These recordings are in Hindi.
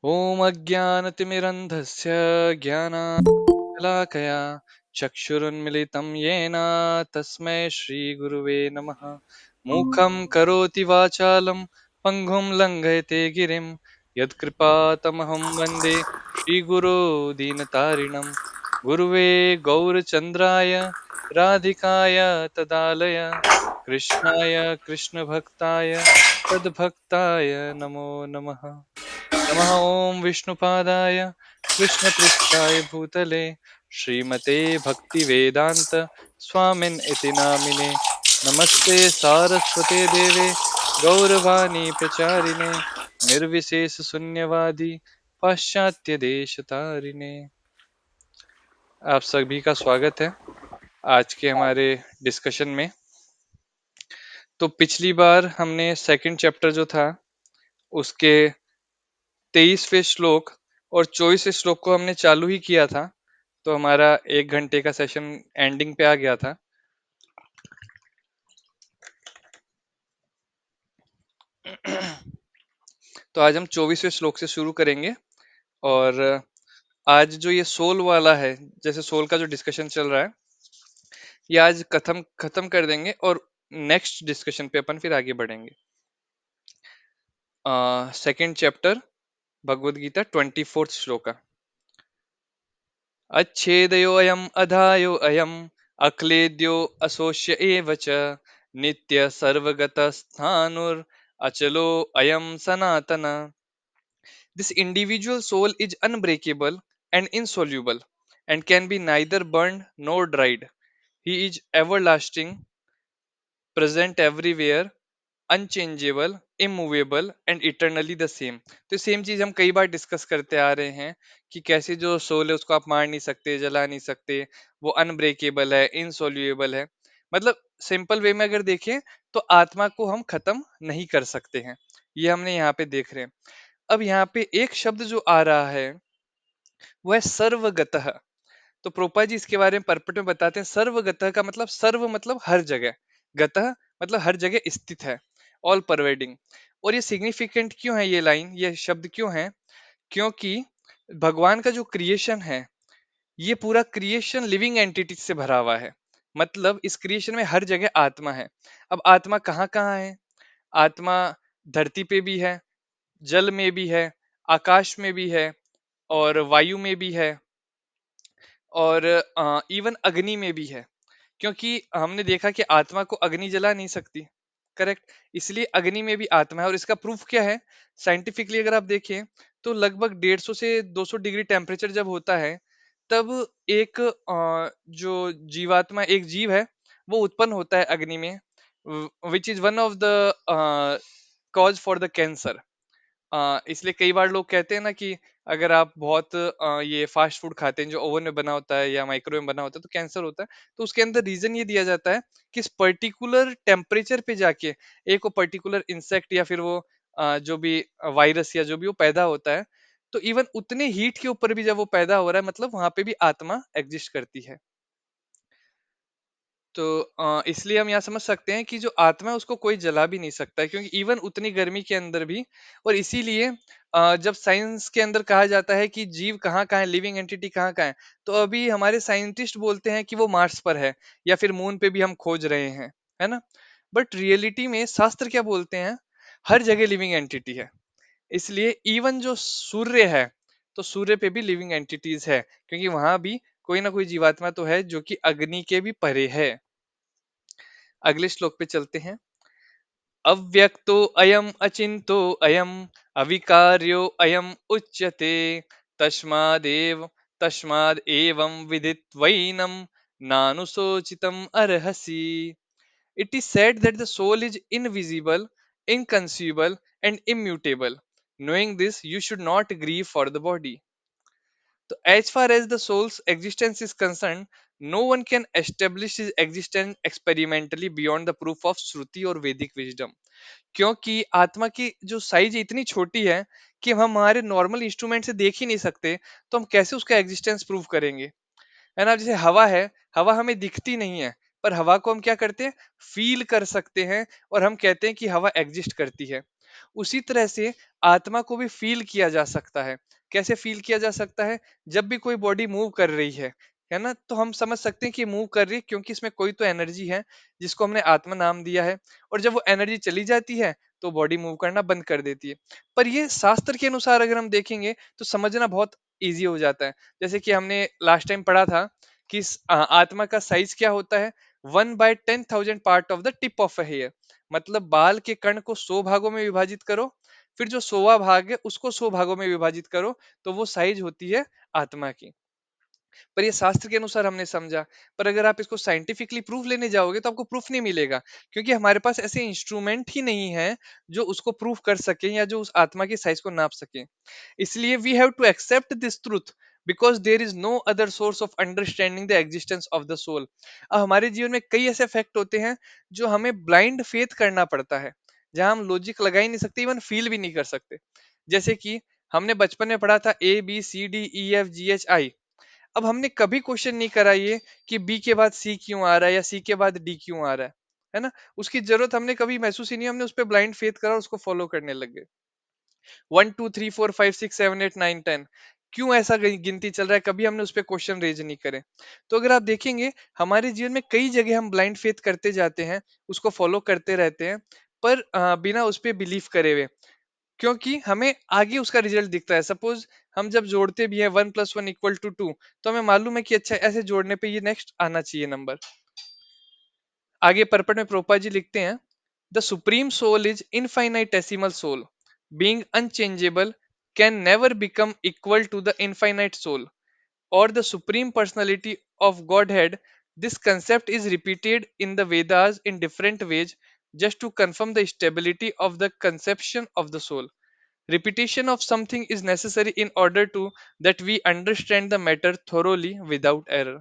ॐ अज्ञानतिमिरन्धस्य ज्ञानाञ्जनशलाकया चक्षुरुन्मिलितं येन तस्मै श्रीगुरुवे नमः। मूकं करोति वाचालं पङ्गुं लङ्घयते गिरिं यत्कृपातमहं वन्दे श्रीगुरो दीनतारिणं। गुरुवे गौरचन्द्राय राधिकाय तदालय कृष्णाय कृष्णभक्ताय तद्भक्ताय नमो नमः। नमः ॐ विष्णुपादाय कृष्णपृष्ठाय भूतले श्रीमते भक्तिवेदान्त स्वामिन् इति नामिने। नमस्ते सारस्वते देवे गौरवाणी प्रचारिणे निर्विशेष शून्यवादी पाश्चात्य देश तारिणे। आप सभी का स्वागत है आज के हमारे डिस्कशन में। तो पिछली बार हमने सेकंड चैप्टर जो था उसके 23वें श्लोक और 24वें श्लोक को हमने चालू ही किया था। तो हमारा 1 घंटे का सेशन एंडिंग पे आ गया था। तो आज हम 24वें श्लोक से शुरू करेंगे। और आज जो ये सोल वाला है, जैसे सोल का जो डिस्कशन चल रहा है, ये आज खत्म खत्म कर देंगे और नेक्स्ट डिस्कशन पे अपन फिर आगे बढ़ेंगे। Second chapter Bhagavad Gita 24th श्लोक। अच्छेदयोऽयम् अधायोऽयम् अक्लेद्यो असोष्य एव च नित्य सर्वगतस्थाणुर् अचलो अयं सनातन। This individual soul is unbreakable and insoluble and can be neither burned nor dried. He is everlasting, present everywhere, unchangeable, immovable and eternally the same. तो सेम चीज हम कई बार डिस्कस करते आ रहे हैं कि कैसे जो सोल है उसको आप मार नहीं सकते, जला नहीं सकते, वो अनब्रेकेबल है, इनसोल्यूएबल है। मतलब सिंपल वे में अगर देखें तो आत्मा को हम खत्म नहीं कर सकते हैं। ये हमने यहाँ पे देख रहे हैं। अब यहाँ पे एक शब्द जो आ रहा है वो है सर्वगतः। तो प्रोपा जी इसके बारे में परपट में बताते हैं, सर्वगतः का मतलब सर्व मतलब हर जगह, गतः मतलब हर जगह स्थित है, ऑल परवेडिंग। और ये सिग्निफिकेंट क्यों है, ये लाइन, ये शब्द क्यों है? क्योंकि भगवान का जो क्रिएशन है, ये पूरा क्रिएशन लिविंग एंटिटी से भरा हुआ है। मतलब इस क्रिएशन में हर जगह आत्मा है। अब आत्मा कहाँ कहाँ है? आत्मा धरती पे भी है, जल में भी है, आकाश में भी है, और वायु में भी है, और इवन अग्नि में भी है। क्योंकि हमने देखा कि आत्मा को अग्नि जला नहीं सकती, करेक्ट। इसलिए अग्नि में भी आत्मा है। और इसका प्रूफ क्या है? साइंटिफिकली अगर आप देखें तो लगभग 150 से 200 डिग्री टेम्परेचर जब होता है, तब एक जो जीवात्मा, एक जीव है, वो उत्पन्न होता है अग्नि में, which is one of the cause for the cancer. इसलिए कई बार लोग कहते हैं ना कि अगर आप बहुत ये फास्ट फूड खाते हैं जो ओवन में बना होता है या माइक्रोवेव में बना होता है तो कैंसर होता है। तो उसके अंदर रीजन ये दिया जाता है कि इस पर्टिकुलर टेम्परेचर पे जाके एक वो पर्टिकुलर इंसेक्ट या फिर वो जो भी वायरस या जो भी वो पैदा होता है, तो इवन उतने हीट के ऊपर भी जब वो पैदा हो रहा है, मतलब वहां पे भी आत्मा एग्जिस्ट करती है। तो इसलिए हम यहाँ समझ सकते हैं कि जो आत्मा है उसको कोई जला भी नहीं सकता है, क्योंकि इवन उतनी गर्मी के अंदर भी। और इसीलिए जब साइंस के अंदर कहा जाता है कि जीव कहाँ कहाँ है, लिविंग एंटिटी कहाँ कहाँ है, तो अभी हमारे साइंटिस्ट बोलते हैं कि वो मार्स पर है या फिर मून पे भी हम खोज रहे हैं, है ना। बट रियलिटी में शास्त्र क्या बोलते हैं? हर जगह लिविंग एंटिटी है। इसलिए इवन जो सूर्य है, तो सूर्य पे भी लिविंग एंटिटीज है, क्योंकि वहां भी कोई ना कोई जीवात्मा तो है जो कि अग्नि के भी परे है। अगले श्लोक पे चलते हैं। अव्यक्तो अयम अचिंतो अयम अविकार्यो अयम उच्यते तस्मादेव तस्माद एवं विदित्वैनं नानुशोचितम अर्हसि। It is said that the soul is invisible, inconceivable, and immutable. Knowing this, you should not grieve for the body. So, as far as the soul's existence is concerned, no one can establish his existence experimentally beyond the proof of Shruti or Vedic wisdom. क्योंकि आत्मा की जो साइज इतनी छोटी है कि हम हमारे नॉर्मल इंस्ट्रूमेंट से देख ही नहीं सकते, तो हम कैसे उसका एग्जिस्टेंस प्रूव करेंगे? है ना। जैसे हवा है, हवा हमें दिखती नहीं है, पर हवा को हम क्या करते हैं, फील कर सकते हैं, और हम कहते हैं कि हवा एग्जिस्ट करती है। उसी तरह से आत्मा को भी फील किया जा सकता है। कैसे फील किया जा सकता है? जब भी कोई बॉडी मूव कर रही है ना, तो हम समझ सकते हैं कि मूव कर रही है क्योंकि इसमें कोई तो एनर्जी है जिसको हमने आत्मा नाम दिया है। और जब वो एनर्जी चली जाती है तो बॉडी मूव करना बंद कर देती है। पर ये शास्त्र के अनुसार अगर हम देखेंगे तो समझना बहुत ईजी हो जाता है। जैसे कि हमने लास्ट टाइम पढ़ा था कि आत्मा का साइज क्या होता है, 1/10,000 part of the tip of a hair. मतलब बाल के कण को 100 भागों में विभाजित करो, फिर जो 100वां भाग है उसको 100 भागों में विभाजित करो, तो वो साइज होती है आत्मा की। पर ये शास्त्र के अनुसार हमने समझा। पर अगर आप इसको साइंटिफिकली प्रूफ लेने जाओगे तो आपको प्रूफ नहीं मिलेगा, क्योंकि हमारे पास ऐसे इंस्ट्रूमेंट ही नहीं है जो उसको प्रूफ कर सके या जो उस आत्मा की साइज को नाप सके। इसलिए we have to accept this truth because there is no other source of understanding the existence of the soul. अब हमारे जीवन में कई ऐसे फैक्ट होते हैं जो हमें ब्लाइंड फेथ करना पड़ता है, जहां हम लॉजिक लगा ही नहीं सकते, इवन फील भी नहीं कर सकते। जैसे कि हमने बचपन में पढ़ा था ABCDEFGHI। अब हमने कभी क्वेश्चन नहीं करा ये कि बी के बाद सी क्यों आ रहा है या सी के बाद डी क्यों आ रहा है ना। उसकी जरूरत हमने कभी महसूस ही नहीं, हमने उस पर ब्लाइंड फेथ करा और उसको फॉलो करने लग गए। 1 2 3 4 5 6 7 8 9 10, क्यों ऐसा गिनती चल रहा है, कभी हमने उस पर क्वेश्चन रेज नहीं करे। तो अगर आप देखेंगे हमारे जीवन में कई जगह हम ब्लाइंड फेथ करते जाते हैं, उसको फॉलो करते रहते हैं, पर बिना उस पर बिलीव करे हुए, क्योंकि हमें आगे उसका रिजल्ट दिखता है। सपोज हम जब जोड़ते भी हैं 1 + 1 = 2, तो हमें मालूम है कि अच्छा ऐसे जोड़ने पे ये नेक्स्ट आना चाहिए नंबर। आगे परपट में प्रोपा जी लिखते हैं, the supreme soul is infinitesimal soul, being unchangeable, can never become equal to the infinite soul or the supreme personality of godhead. This concept is repeated in the Vedas in different ways just to confirm the stability of the conception of the soul. Repetition of something is necessary in order to that we understand the matter thoroughly without error.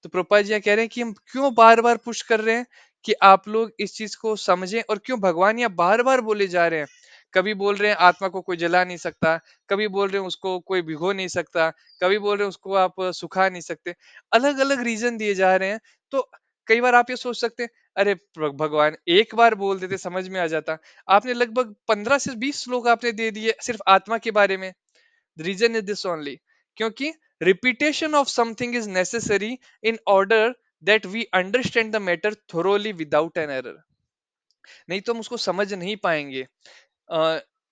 तो प्रोपा जी यहाँ कह रहे हैं कि हम क्यों बार बार पुश कर रहे हैं कि आप लोग इस चीज को समझें, और क्यों भगवान यहाँ बार बार बोले जा रहे हैं। कभी बोल रहे हैं आत्मा को कोई जला नहीं सकता, कभी बोल रहे हैं उसको कोई भिगो नहीं सकता, कभी बोल रहे हैं उसको आप सुखा नहीं सकते। अलग अलग रीजन दिए जा रहे हैं। तो कई बार आप ये सोच सकते हैं, अरे भगवान एक बार बोल देते समझ में आ जाता। आपने लगभग 15 से 20 श्लोक आपने दे दिए सिर्फ आत्मा के बारे में। रीजन इज दिस ओनली, क्योंकि repetition of something is necessary in order that we understand the matter thoroughly without an error. नहीं तो हम उसको समझ नहीं पाएंगे।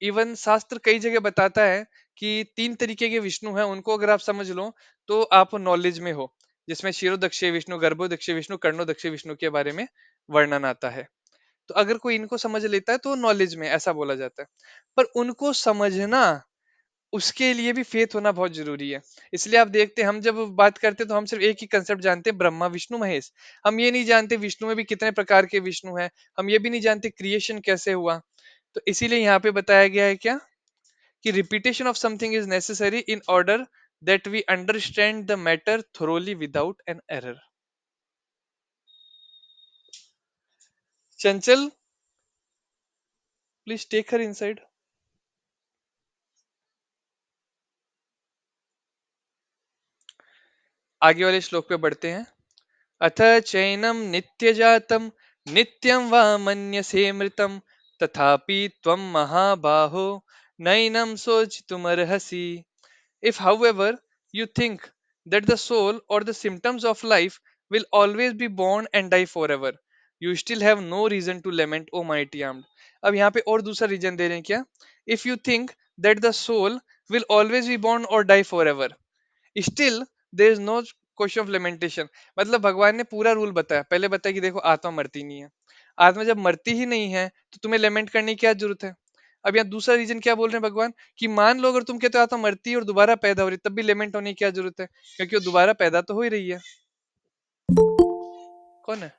इवन शास्त्र कई जगह बताता है कि 3 तरीके के विष्णु हैं, उनको अगर आप समझ लो तो आप नॉलेज में हो, जिसमें शिरोदक्ष विष्णु, गर्भोदक्ष विष्णु, कर्णोदक्ष विष्णु के बारे में वर्णन आता है। तो अगर कोई इनको समझ लेता है तो नॉलेज में, ऐसा बोला जाता है। पर उनको समझना, उसके लिए भी फेथ होना बहुत जरूरी है। इसलिए आप देखते हैं हम जब बात करते हैं तो हम सिर्फ एक ही कंसेप्ट जानते हैं, ब्रह्मा विष्णु महेश। हम ये नहीं जानते विष्णु में भी कितने प्रकार के विष्णु हैं, हम ये भी नहीं जानते क्रिएशन कैसे हुआ। तो इसीलिए यहाँ पे बताया गया है क्या, कि repetition of something is necessary in order that we understand the matter thoroughly without an error. Chanchal, please take her inside. आगे वाले श्लोक पे बढ़ते हैं। अथ चैनम नित्य जातम नित्यं वा मन्यसे मृतम तथापि त्वं महाबाहो नैनं शोचितुमर्हसि। If, however, you think that the soul or the symptoms of life will always be born and die forever, you still have no reason to lament, O mighty armed. अब यहाँ पे और दूसरा रीजन दे रहे हैं क्या? If you think that the soul will always be born or die forever, still there is no question of lamentation. मतलब भगवान ने पूरा रूल बताया, पहले बताया कि देखो आत्मा मरती नहीं है। आत्मा जब मरती ही नहीं है तो तुम्हें लेमेंट करने की क्या जरूरत है। अब यहाँ दूसरा रीजन क्या बोल रहे हैं भगवान, कि मान लो अगर तुम कहते हो आत्मा मरती है और दोबारा पैदा हो रही है, तब भी लेमेंट होने की क्या जरूरत है, क्योंकि वो दोबारा पैदा तो हो ही रही है। कौन है?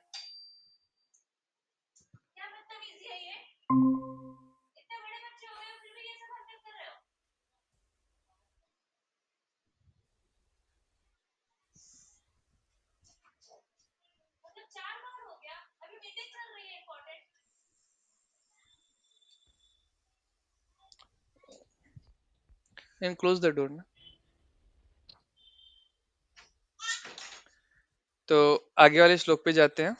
एंड क्लोज द डोर ना। तो आगे वाले श्लोक पे जाते हैं।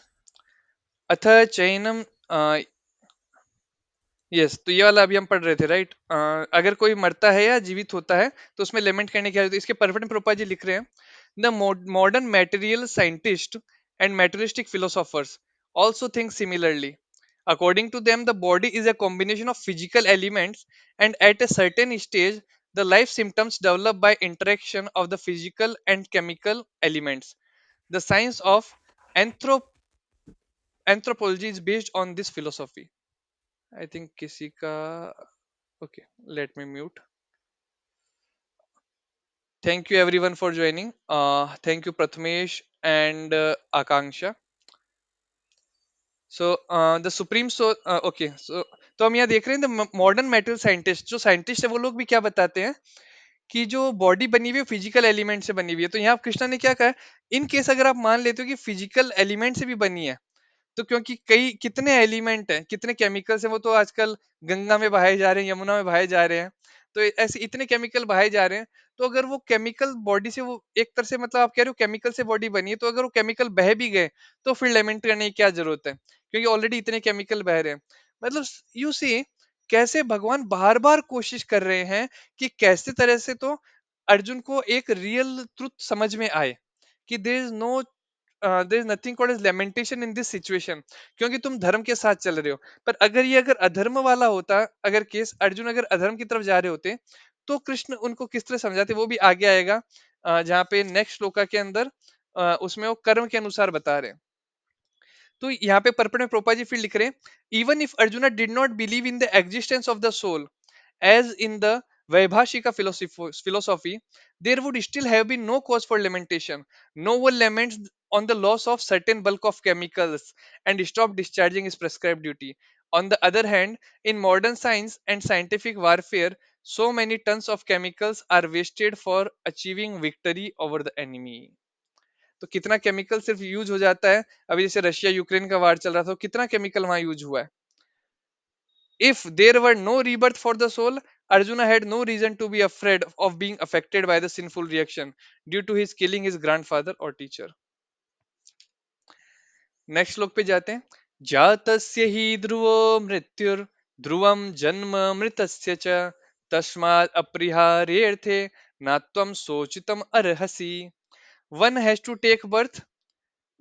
अथ चैनम यस, तो ये वाला अभी हम पढ़ रहे थे, राइट? अगर कोई मरता है या जीवित होता है तो उसमें लेमेंट करने की, तो इसके परफेक्ट प्रोपा जी लिख रहे हैं, the modern material scientist and materialistic philosophers also think similarly. According to them, the body is a combination of physical elements, and at a certain stage the life symptoms develop by interaction of the physical and chemical elements. The science of anthrop- anthropology is based on this philosophy. I think किसी का, okay, let me mute. Thank you everyone for joining. Thank you Prathamesh and Akanksha. So the supreme so okay, so तो हम यहाँ देख रहे हैं द मॉडर्न मेटल साइंटिस्ट, जो साइंटिस्ट है वो लोग भी क्या बताते हैं कि जो बॉडी बनी हुई है फिजिकल एलिमेंट से बनी हुई है। तो यहाँ कृष्णा ने क्या कहा है, इन केस अगर आप मान लेते हो कि फिजिकल एलिमेंट से भी बनी है, तो क्योंकि कई कितने एलिमेंट हैं, कितने केमिकल्स हैं, वो तो आजकल गंगा में बहाए जा रहे हैं, यमुना में बहाए जा रहे हैं। तो ऐसे इतने केमिकल बहाए जा रहे हैं, तो अगर वो केमिकल बॉडी से, वो एक तरह से मतलब आप कह रहे हो केमिकल से बॉडी बनी है, तो अगर वो केमिकल बह भी गए तो फिर लेमेंट करने की क्या जरूरत है, क्योंकि ऑलरेडी इतने केमिकल बह रहे हैं। मतलब यू सी कैसे भगवान बार बार कोशिश कर रहे हैं कि कैसे तरह से तो अर्जुन को एक रियल ट्रुथ समझ में आए कि there is no, there is nothing called as lamentation in this situation, क्योंकि तुम धर्म के साथ चल रहे हो। पर अगर ये अगर अधर्म वाला होता, अगर केस अर्जुन अगर अधर्म की तरफ जा रहे होते, तो कृष्ण उनको किस तरह समझाते, वो भी आगे आएगा। जहाँ पे नेक्स्ट श्लोका के अंदर उसमें वो कर्म के अनुसार बता रहे हैं। तो यहाँ पे पर्पण में प्रोपा जी फिर लिख रहे हैं, even if Arjuna did not believe in the existence of the soul as in the Vaibhashika philosophy, there would still have been no cause for lamentation. No one laments on the loss of certain bulk of chemicals and stop discharging his prescribed duty. On the other hand, in modern science and scientific warfare, so many tons of chemicals are wasted for achieving victory over the enemy. तो कितना केमिकल सिर्फ यूज हो जाता है। अभी जैसे रशिया यूक्रेन का वार चल रहा था, तो कितना केमिकल वहां यूज हुआ है। If there were no rebirth for the soul, Arjuna had no reason to be afraid of being affected by the sinful reaction due to his killing his grandfather or teacher. Next श्लोक पे जाते हैं। जातस्य ही ध्रुवो मृत्युर ध्रुवम जन्म मृतस्य च तस्मात् अपरिहार्येर्थे नात्वं शोचितम अर्हसि। One has to take birth,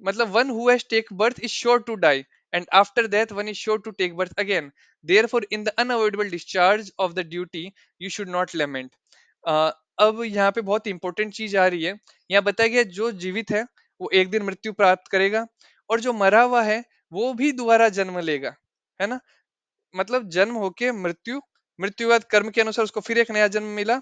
मतलब one who has take birth is sure to die, and after that one is sure to take birth again. Therefore in the unavoidable discharge of the duty you should not lament. अब यहाँ पे बहुत इंपॉर्टेंट चीज आ रही है। यहाँ बताया गया जो जीवित है वो एक दिन मृत्यु प्राप्त करेगा, और जो मरा हुआ है वो भी दोबारा जन्म लेगा, है ना। मतलब जन्म होके मृत्यु, मृत्यु के बाद कर्म के अनुसार उसको फिर एक नया जन्म मिला,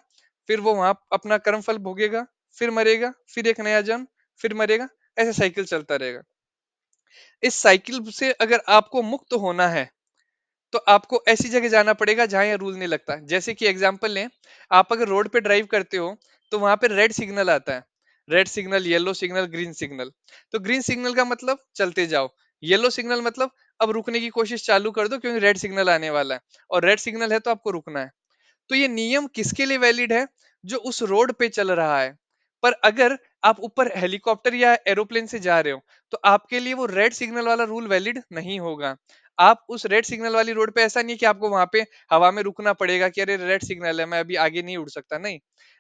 फिर वो वहां अपना कर्म फल भोगेगा, फिर मरेगा, फिर एक नया जन्म, फिर मरेगा, ऐसे साइकिल चलता रहेगा। इस साइकिल से अगर आपको मुक्त होना है, तो आपको ऐसी जगह जाना पड़ेगा जहां यह रूल नहीं लगता। जैसे कि एग्जांपल लें, आप अगर रोड पे ड्राइव करते हो तो वहां पे रेड सिग्नल आता है, red signal, yellow signal, green signal. तो ग्रीन सिग्नल का मतलब चलते जाओ, येलो सिग्नल मतलब अब रुकने की कोशिश चालू कर दो क्योंकि रेड सिग्नल आने वाला है, और रेड सिग्नल है तो आपको रुकना है। तो ये नियम किसके लिए वैलिड है, जो उस रोड पे चल रहा है। पर अगर आप ऊपर हेलीकॉप्टर या एरोप्लेन से जा रहे हो, तो आपके लिए वो रेड सिग्नल वाला रूल वैलिड नहीं होगा। आप उस रेड सिग्नल वाली रोड पे, ऐसा नहीं है कि आपको वहां पे हवा में रुकना पड़ेगा कि अरे रेड सिग्नल है मैं अभी आगे नहीं उड़ सकता, नहीं,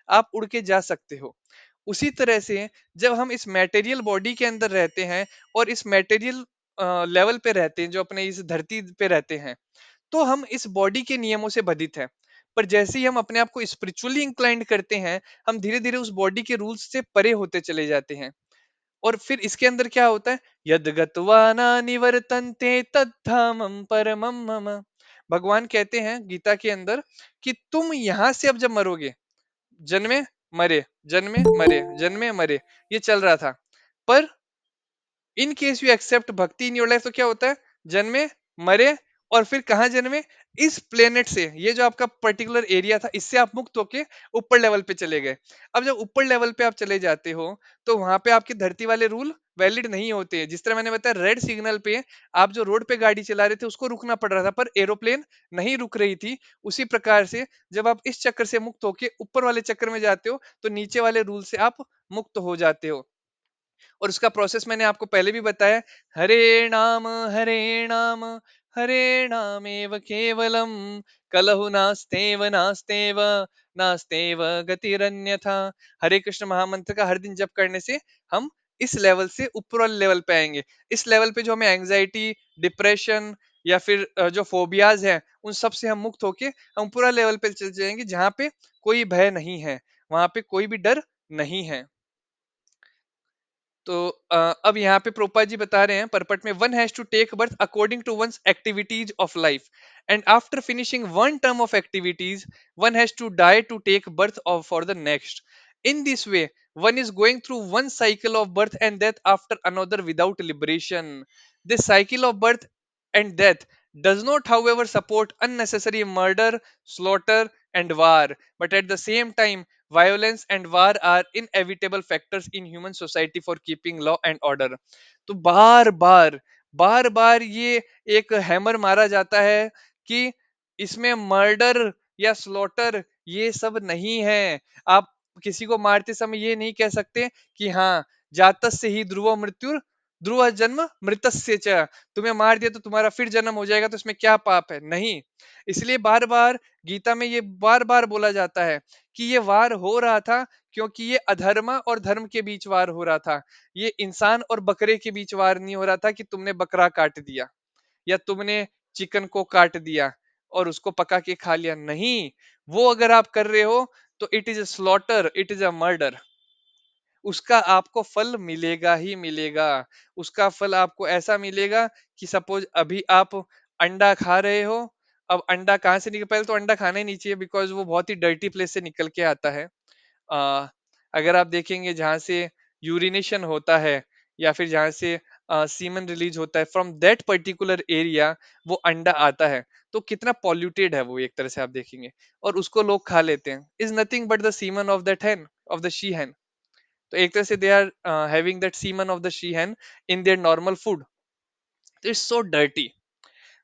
आप उड़ के जा सकते हो। उसी तरह से जब हम इस मटेरियल बॉडी के अंदर रहते हैं और इस मटेरियल लेवल पे रहते हैं, जो अपने इस धरती पे रहते हैं, तो हम इस बॉडी के नियमों से बंधित हैं। पर जैसे ही हम अपने आप को स्पिरिचुअली इंक्लाइंड करते हैं, हम धीरे धीरे उस बॉडी के रूल्स से परे होते चले जाते हैं। और फिर इसके अंदर क्या होता है, यद गत्वा न निवर्तन्ते तद्धामं परमं मम। भगवान कहते हैं गीता के अंदर कि तुम यहां से अब जब मरोगे, जन्मे मरे, जन्मे मरे, जन्मे मरे, ये चल रहा था। पर इन केस यू एक्सेप्ट भक्ति इन योर लाइफ, तो क्या होता है, जन्मे, मरे, और फिर कहाँ जन्मे, इस प्लेनेट से, ये जो आपका पर्टिकुलर एरिया था इससे आप मुक्त होके ऊपर लेवल पे चले गए। अब जब ऊपर लेवल पे आप चले जाते हो, तो वहां पे आपके धरती वाले रूल वैलिड नहीं होते हैं। जिस तरह मैंने बताया, रेड सिग्नल पे आप जो रोड पे गाड़ी चला रहे थे उसको रुकना पड़ रहा था, पर एरोप्लेन नहीं रुक रही थी। उसी प्रकार से जब आप इस चक्कर से मुक्त होके ऊपर वाले चक्कर में जाते हो, तो नीचे वाले रूल से आप मुक्त हो जाते हो। और उसका प्रोसेस मैंने आपको पहले भी बताया, हरे नाम, हरे नाम, हरेणामेव केवलम कलहु नास्तेव नास्तेव नास्तेव गतिरन्यथा। हरे कृष्ण महामंत्र का हर दिन जप करने से हम इस लेवल से ऊपर वाले लेवल पे आएंगे। इस लेवल पे जो हमें एंजाइटी, डिप्रेशन या फिर जो फोबियाज हैं उन सब से हम मुक्त होके हम पूरा लेवल पे चल जाएंगे जहाँ पे कोई भय नहीं है, वहां पे कोई भी डर नहीं है। तो अब यहाँ पे प्रोपा जी बता रहे हैं परपट में, one has to take birth according to one's activities of life and after finishing one term of activities one has to die to take birth of for the next. In this way one is going through one cycle of birth and death after another without liberation. This cycle of birth and death does not, however, support unnecessary murder, slaughter, and war. But at the same time, violence and war are inevitable factors in human society for keeping law and order. तो बार बार ये एक हैमर मारा जाता है कि इसमें मर्डर या स्लॉटर ये सब नहीं है। आप किसी को मारते समय ये नहीं कह सकते कि हाँ, जातस्य ही ध्रुव मृत्यु, ध्रुव जन्म मृतस्य च, तुम्हें मार दिया तो तुम्हारा फिर जन्म हो जाएगा, तो इसमें क्या पाप है? नहीं। इसलिए बार बार गीता में ये बार बार बोला जाता है कि ये वार हो रहा था क्योंकि ये अधर्म और धर्म के बीच वार हो रहा था। ये इंसान और बकरे के बीच वार नहीं हो रहा था कि तुमने बकरा काट दिया या तुमने चिकन को काट दिया और उसको पका के खा लिया। नहीं, वो अगर आप कर रहे हो तो it is a slaughter, it is a murder. उसका आपको फल मिलेगा ही मिलेगा। उसका फल आपको ऐसा मिलेगा कि सपोज अभी आप अंडा खा रहे हो। अब अंडा कहाँ से निकल, पहले तो अंडा खाना ही नहीं चाहिए बिकॉज वो बहुत ही डर्टी प्लेस से निकल के आता है। अ, अगर आप देखेंगे जहाँ से यूरिनेशन होता है या फिर जहाँ से सीमन रिलीज होता है, फ्रॉम दैट पर्टिकुलर एरिया वो अंडा आता है। तो कितना पॉल्यूटेड है वो, एक तरह से आप देखेंगे। और उसको लोग खा लेते हैं। Is nothing but the semen of that hen, of the she hen. तो एक तरह से they are having that semen of the she hen in their normal food. It's so dirty,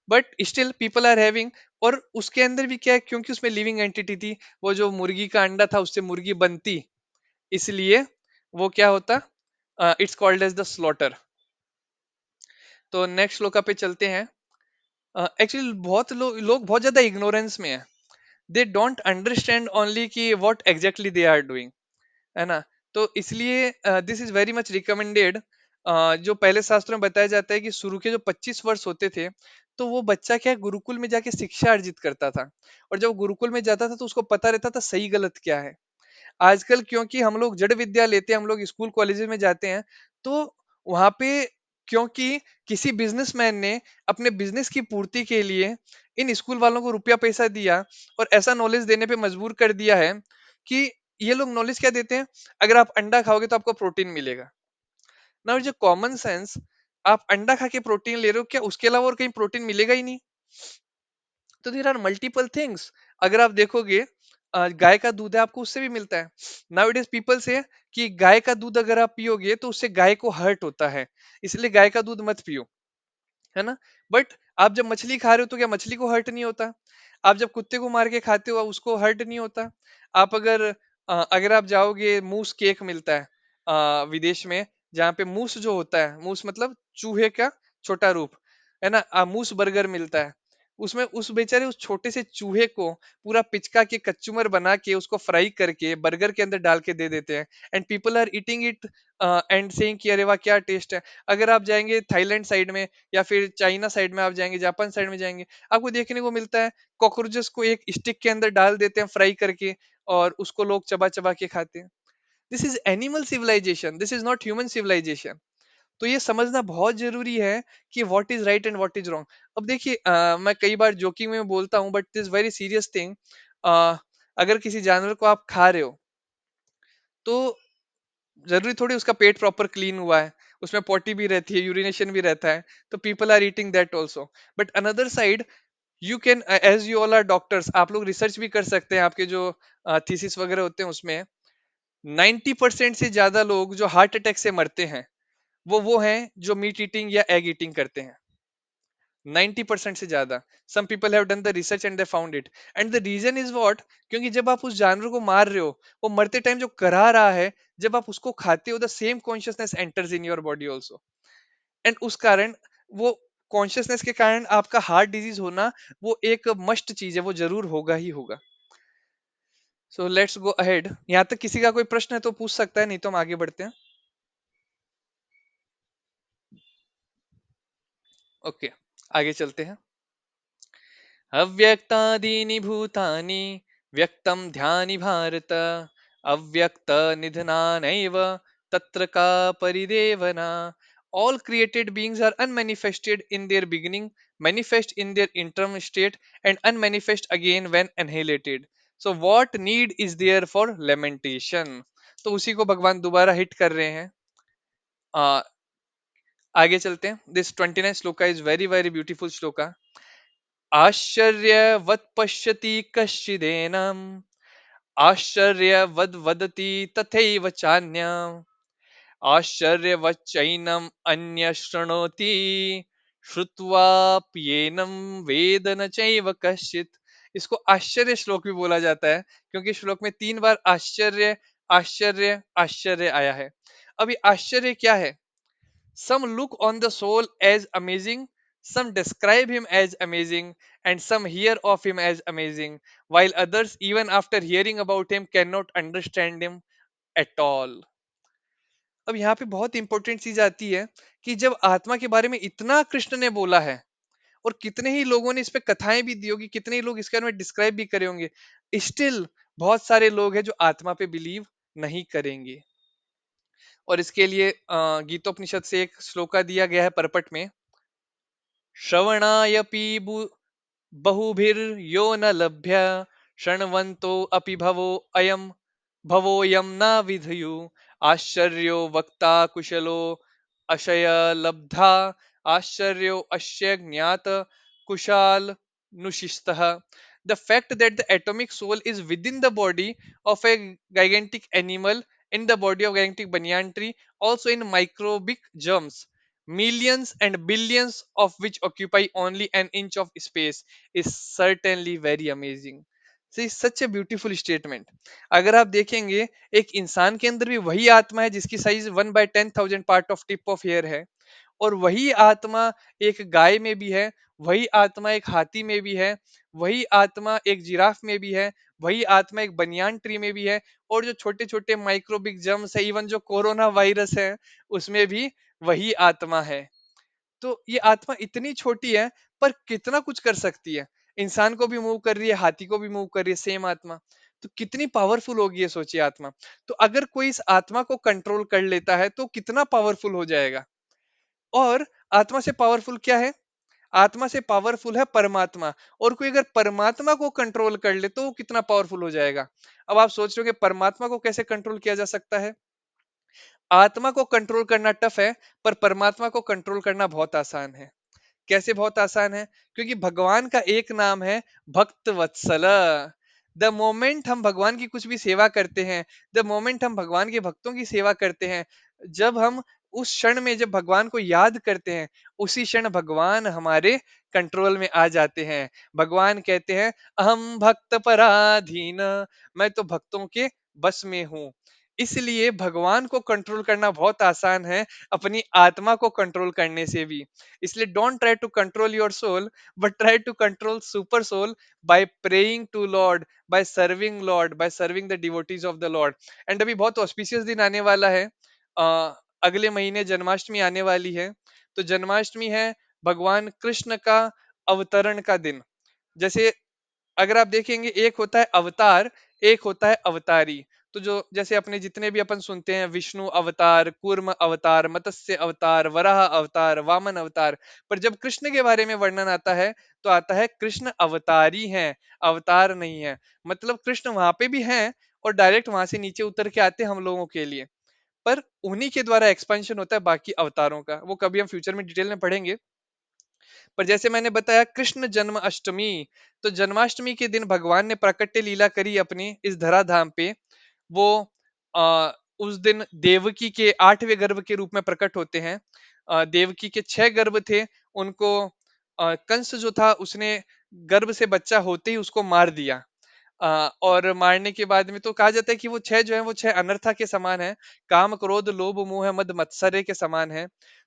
but still people are having. और उसके अंदर भी क्या है, क्योंकि उसमें लिविंग एंटिटी थी, वो जो मुर्गी का अंडा था उससे मुर्गी बनती, इसलिए वो क्या होता, it's called as the slaughter. तो नेक्स्ट श्लोका पे चलते हैं। एक्चुअली बहुत लोग बहुत ज्यादा इग्नोरेंस में है। दे डोंट अंडरस्टैंड ओनली कि what exactly they are doing, है ना। तो इसलिए this is very much recommended. जो पहले शास्त्रों में बताया जाता है कि शुरू के जो 25 वर्ष होते थे, तो वो बच्चा क्या है, गुरुकुल में जाके शिक्षा अर्जित करता था। और जब वो गुरुकुल में जाता था तो उसको पता रहता था सही गलत क्या है। आजकल क्योंकि हम लोग जड़ विद्या लेते हैं, हम लोग स्कूल कॉलेजेस में जाते हैं, तो वहां पे क्योंकि किसी बिजनेसमैन ने अपने बिजनेस की पूर्ति के लिए इन स्कूल वालों को रुपया पैसा दिया और ऐसा नॉलेज देने पे मजबूर कर दिया है कि ये लोग नॉलेज क्या देते हैं, अगर आप अंडा खाओगे तो आपको प्रोटीन मिलेगा। ना जो कॉमन सेंस, आप अंडा खा के प्रोटीन ले रहे हो, क्या उसके अलावा और कहीं प्रोटीन मिलेगा ही नहीं? तो देर आर मल्टीपल थिंग्स। अगर आप देखोगे, गाय का दूध है आपको उससे भी मिलता है। नाउ इट इज पीपल से कि गाय का दूध अगर आप पियोगे तो उससे गाय को हर्ट होता है, इसलिए गाय का दूध मत पियो, है ना। बट आप जब मछली खा रहे हो तो क्या मछली को हर्ट नहीं होता? आप जब कुत्ते को मार के खाते हो उसको हर्ट नहीं होता? आप अगर अगर आप जाओगे, मूस केक मिलता है विदेश में, जहाँ पे मूस जो होता है, मूस मतलब चूहे का छोटा रूप, है ना। मूस बर्गर मिलता है, उसमें उस बेचारे उस छोटे से चूहे को पूरा पिचका के कच्चूमर बना के उसको फ्राई करके बर्गर के अंदर डाल के दे देते हैं। And people are eating it and saying कि अरे वाह क्या टेस्ट है। अगर आप जाएंगे थाईलैंड साइड में या फिर चाइना साइड में आप जाएंगे, जापान साइड में जाएंगे, आपको देखने को मिलता है कॉकरोचेस को एक स्टिक के अंदर डाल देते हैं फ्राई करके, और उसको लोग चबा चबा के खाते हैं। This is animal civilization, this is not human civilization. तो ये समझना बहुत जरूरी है कि what is right and what is wrong. अब देखिए, मैं कई बार जोकिंग में बोलता हूँ but this very serious thing. अगर किसी जानवर को आप खा रहे हो तो जरूरी थोड़ी उसका पेट प्रॉपर क्लीन हुआ है, उसमें पोटी भी रहती है, यूरिनेशन भी रहता है, तो people are eating that also. But another side, you can, as you all are doctors, आप लोग रिसर्च भी कर सकते हैं, आपके जो थीसिस वगैरह होते हैं उसमें 90% से ज्यादा लोग जो हार्ट अटैक से मरते हैं वो हैं जो मीट ईटिंग या एग ईटिंग करते हैं। 90% से ज्यादा। Some people have done the research and they found it. And the reason is what, क्योंकि जब आप उस जानवर को मार रहे हो, वो मरते टाइम जो करा रहा है, जब आप उसको खाते हो the same consciousness enters in your body also. And उस कारण वो कॉन्शियसनेस के कारण आपका हार्ट डिजीज होना वो एक मस्ट चीज है, वो जरूर होगा ही होगा। So let's go ahead. यहाँ तक किसी का कोई प्रश्न है तो पूछ सकता है, नहीं तो हम आगे बढ़ते हैं। ओके, आगे चलते हैं। अव्यक्तादीनि भूतानि व्यक्तं ध्यानि भारत, अव्यक्त निधनानैव तत्र का परिदेवना। All created beings are unmanifested in their beginning, manifest in their interim state, and unmanifest again when annihilated. So what need is there for lamentation? तो उसी को भगवान दोबारा हिट कर रहे हैं। आ, आगे चलते हैं। This 29 shloka is very very beautiful shloka. आश्चर्यवत् पश्यति कश्चिदेनम्, आश्चर्यवद् वदति तथैव चान्यम्, आश्चर्यवच्चैनम् अन्य शृणोति, श्रुत्वाप्येनं वेद न चैव कश्चित्। इसको आश्चर्य श्लोक भी बोला जाता है, क्योंकि श्लोक में 3 बार आश्चर्य आश्चर्य आश्चर्य आया है। अभी आश्चर्य क्या है? Some look on the soul as amazing, some describe him as amazing, and some hear of him as amazing, while others, even after hearing about him, cannot understand him at all. अब यहाँ पे बहुत इंपॉर्टेंट चीज आती है कि जब आत्मा के बारे में इतना कृष्ण ने बोला है, और कितने ही लोगों ने इस पे कथाएं भी दी होगी, कितने ही लोग इसके बारे में डिस्क्राइब भी करे होंगे, स्टिल बहुत सारे लोग हैं जो आत्मा पे बिलीव नहीं करेंगे। और इसके लिए गीतोपनिषद से एक श्लोका दिया गया है परपट में। श्रवणायपि बहुभिर्यो न लभ्य, शृण्वन्तो अपि भवोऽयं न विधुयु, आश्चर्यो वक्ता कुशलो अशय लब्धा, आश्चर्यो अस्य ज्ञात Kushal नुशिस्तः। The fact that the atomic soul is within the body of a gigantic animal, in the body of gigantic banyan tree, also in microbic germs, millions and billions of which occupy only an inch of space, is certainly very amazing. See, such a beautiful statement. अगर आप देखेंगे, एक इंसान के अंदर भी वही आत्मा है जिसकी size 1/10,000 part of tip of hair है, और वही आत्मा एक गाय में भी है, वही आत्मा एक हाथी में भी है, वही आत्मा एक जिराफ में भी है, वही आत्मा एक बनियान ट्री में भी है, और जो छोटे छोटे माइक्रोबिक जर्म्स है, इवन जो कोरोना वायरस है, उसमें भी वही आत्मा है। तो ये आत्मा इतनी छोटी है, पर कितना कुछ कर सकती है। इंसान को भी मूव कर रही है, हाथी को भी मूव कर रही है, सेम आत्मा। तो कितनी पावरफुल होगी ये, सोचिए आत्मा। तो अगर कोई इस आत्मा को कंट्रोल कर लेता है तो कितना पावरफुल हो जाएगा। और आत्मा से पावरफुल क्या है? आत्मा से पावरफुल है परमात्मा। और कोई अगर परमात्मा को कंट्रोल कर ले तो वो कितना पावरफुल हो जाएगा। अब आप सोच रहे हो कि परमात्मा को कैसे कंट्रोल किया जा सकता है। आत्मा को कंट्रोल करना टफ है, पर परमात्मा को कंट्रोल करना बहुत आसान है। कैसे बहुत आसान है? क्योंकि भगवान का एक नाम है भक्त वत्सल। द मोमेंट हम भगवान की कुछ भी सेवा करते हैं, द मोमेंट हम भगवान के भक्तों की सेवा करते हैं, जब हम उस क्षण में जब भगवान को याद करते हैं, उसी क्षण भगवान हमारे कंट्रोल में आ जाते हैं। भगवान कहते हैं, अहम भक्त पराधीन, मैं तो भक्तों के बस में हूँ। इसलिए भगवान को कंट्रोल करना बहुत आसान है, अपनी आत्मा को कंट्रोल करने से भी। इसलिए don't try to control your soul, but try to control super soul by praying to lord, by serving lord, by serving the devotees of the lord. And अभी बहुत ऑस्पिशियस दिन आने वाला है। अगले महीने जन्माष्टमी आने वाली है। तो जन्माष्टमी है भगवान कृष्ण का अवतरण का दिन। जैसे अगर आप देखेंगे, एक होता है अवतार, एक होता है अवतारी। तो जो जैसे अपने जितने भी अपन सुनते हैं, विष्णु अवतार, कूर्म अवतार, मत्स्य अवतार, वराह अवतार, वामन अवतार, पर जब कृष्ण के बारे में वर्णन आता है तो आता है कृष्ण अवतारी हैं, अवतार नहीं है। मतलब कृष्ण वहां पे भी हैं, और डायरेक्ट वहां से नीचे उतर के आते हैं हम लोगों के लिए। पर उन्हीं के द्वारा एक्सपेंशन होता है बाकी अवतारों का, वो कभी हम फ्यूचर में डिटेल में पढ़ेंगे। पर जैसे मैंने बताया कृष्ण जन्म अष्टमी, तो जन्माष्टमी के दिन भगवान ने प्राकट्य लीला करी अपनी इस धराधाम पे। वो उस दिन देवकी के 8वें गर्भ के रूप में प्रकट होते हैं। देवकी के 6 गर्भ थे, उनको कंस जो था उसने गर्भ से बच्चा होते ही उसको मार दिया। और मारने के बाद में तो कहा जाता है कि वो छह जो है वो छह अनर्था के समान है। काम क्रोध लोभ मोह मद मत्सर्य के समान है।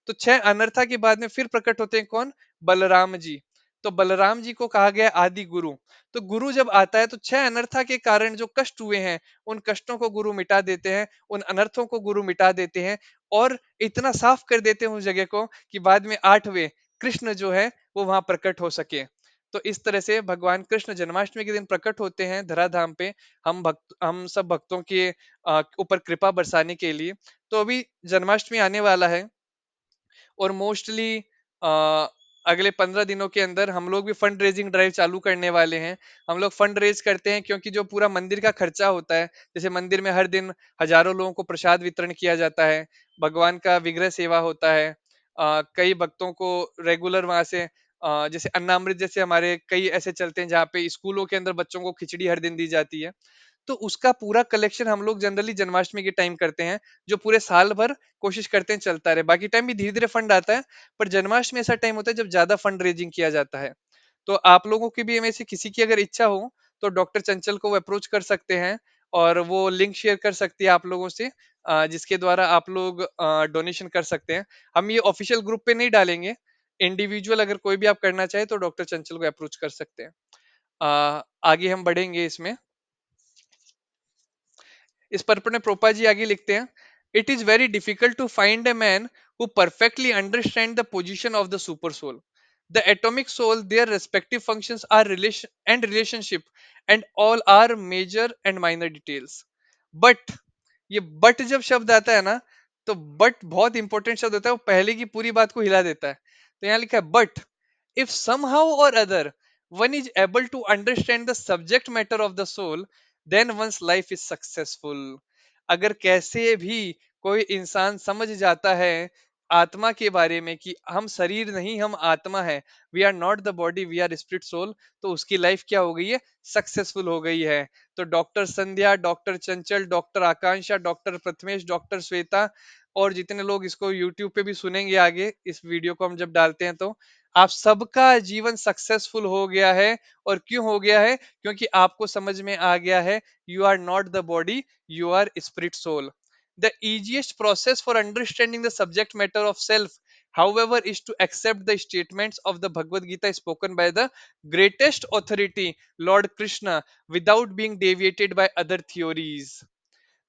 तो छह अनर्था के बाद में फिर प्रकट होते हैं कौन? बलराम जी। तो बलराम जी को कहा गया आदि गुरु। तो गुरु जब आता है तो छह अनर्था के कारण जो कष्ट हुए हैं, उन कष्टों को गुरु मिटा देते हैं, उन अनर्थों को गुरु मिटा देते हैं, और इतना साफ कर देते हैं उस जगह को कि बाद में आठवें कृष्ण जो है वो वहां प्रकट हो सके। तो इस तरह से भगवान कृष्ण जन्माष्टमी के दिन प्रकट होते हैं धराधाम पे, हम सब भक्तों के ऊपर कृपा बरसाने के लिए। तो अभी जन्माष्टमी आने वाला है, और मोस्टली अगले 15 दिनों के अंदर हम लोग भी फंड रेजिंग ड्राइव चालू करने वाले हैं। हम लोग फंड रेज करते हैं क्योंकि जो पूरा मंदिर का खर्चा होता है, जैसे मंदिर में हर दिन हजारों लोगों को प्रसाद वितरण किया जाता है, भगवान का विग्रह सेवा होता है, कई भक्तों को रेगुलर वहां से जैसे अन्नामृत जैसे हमारे कई ऐसे चलते हैं जहाँ पे स्कूलों के अंदर बच्चों को खिचड़ी हर दिन दी जाती है। तो उसका पूरा कलेक्शन हम लोग जनरली जन्माष्टमी के टाइम करते हैं, जो पूरे साल भर कोशिश करते हैं चलता रहे। बाकी टाइम भी धीरे धीरे फंड आता है, पर जन्माष्टमी ऐसा टाइम होता है जब ज्यादा फंड रेजिंग किया जाता है। तो आप लोगों की भी में से किसी की अगर इच्छा हो तो डॉक्टर चंचल को अप्रोच कर सकते हैं, और वो लिंक शेयर कर सकती है आप लोगों से, जिसके द्वारा आप लोग डोनेशन कर सकते हैं। हम ये ऑफिशियल ग्रुप पे नहीं डालेंगे, इंडिविजुअल अगर कोई भी आप करना चाहे तो डॉक्टर चंचल को अप्रोच कर सकते हैं। आगे हम बढ़ेंगे इसमें। इस पर अपने प्रोपा जी आगे लिखते हैं, it is very difficult to find a man who perfectly understand the position of the super soul, the atomic soul, their respective functions are relation and relationship, and all are major and minor details. But, ये बट जब शब्द आता है ना, तो बट बहुत इंपॉर्टेंट शब्द होता है, वो पहले की पूरी बात को हिला देता है। तो यहाँ लिखा है, but if somehow or other one is able to understand the subject matter of the soul, then one's life is successful। अगर कैसे भी कोई इंसान समझ जाता है आत्मा के बारे में कि हम शरीर नहीं, हम आत्मा है, we are not the body, we are spirit soul, तो उसकी लाइफ क्या हो गई है? सक्सेसफुल हो गई है। तो डॉक्टर संध्या, डॉक्टर चंचल, डॉक्टर आकांक्षा, डॉक्टर प्रथमेश, डॉक्टर श्वेता, और जितने लोग इसको यूट्यूब पे भी सुनेंगे आगे इस वीडियो को हम जब डालते हैं, तो आप सबका जीवन सक्सेसफुल हो गया है। और क्यों हो गया है? क्योंकि आपको समझ में आ गया है, you are not the body, you are spirit soul। The easiest process for understanding the subject matter of self, however, is to accept the statements of the Bhagavad Gita spoken by the greatest authority, Lord Krishna, without being deviated by other theories।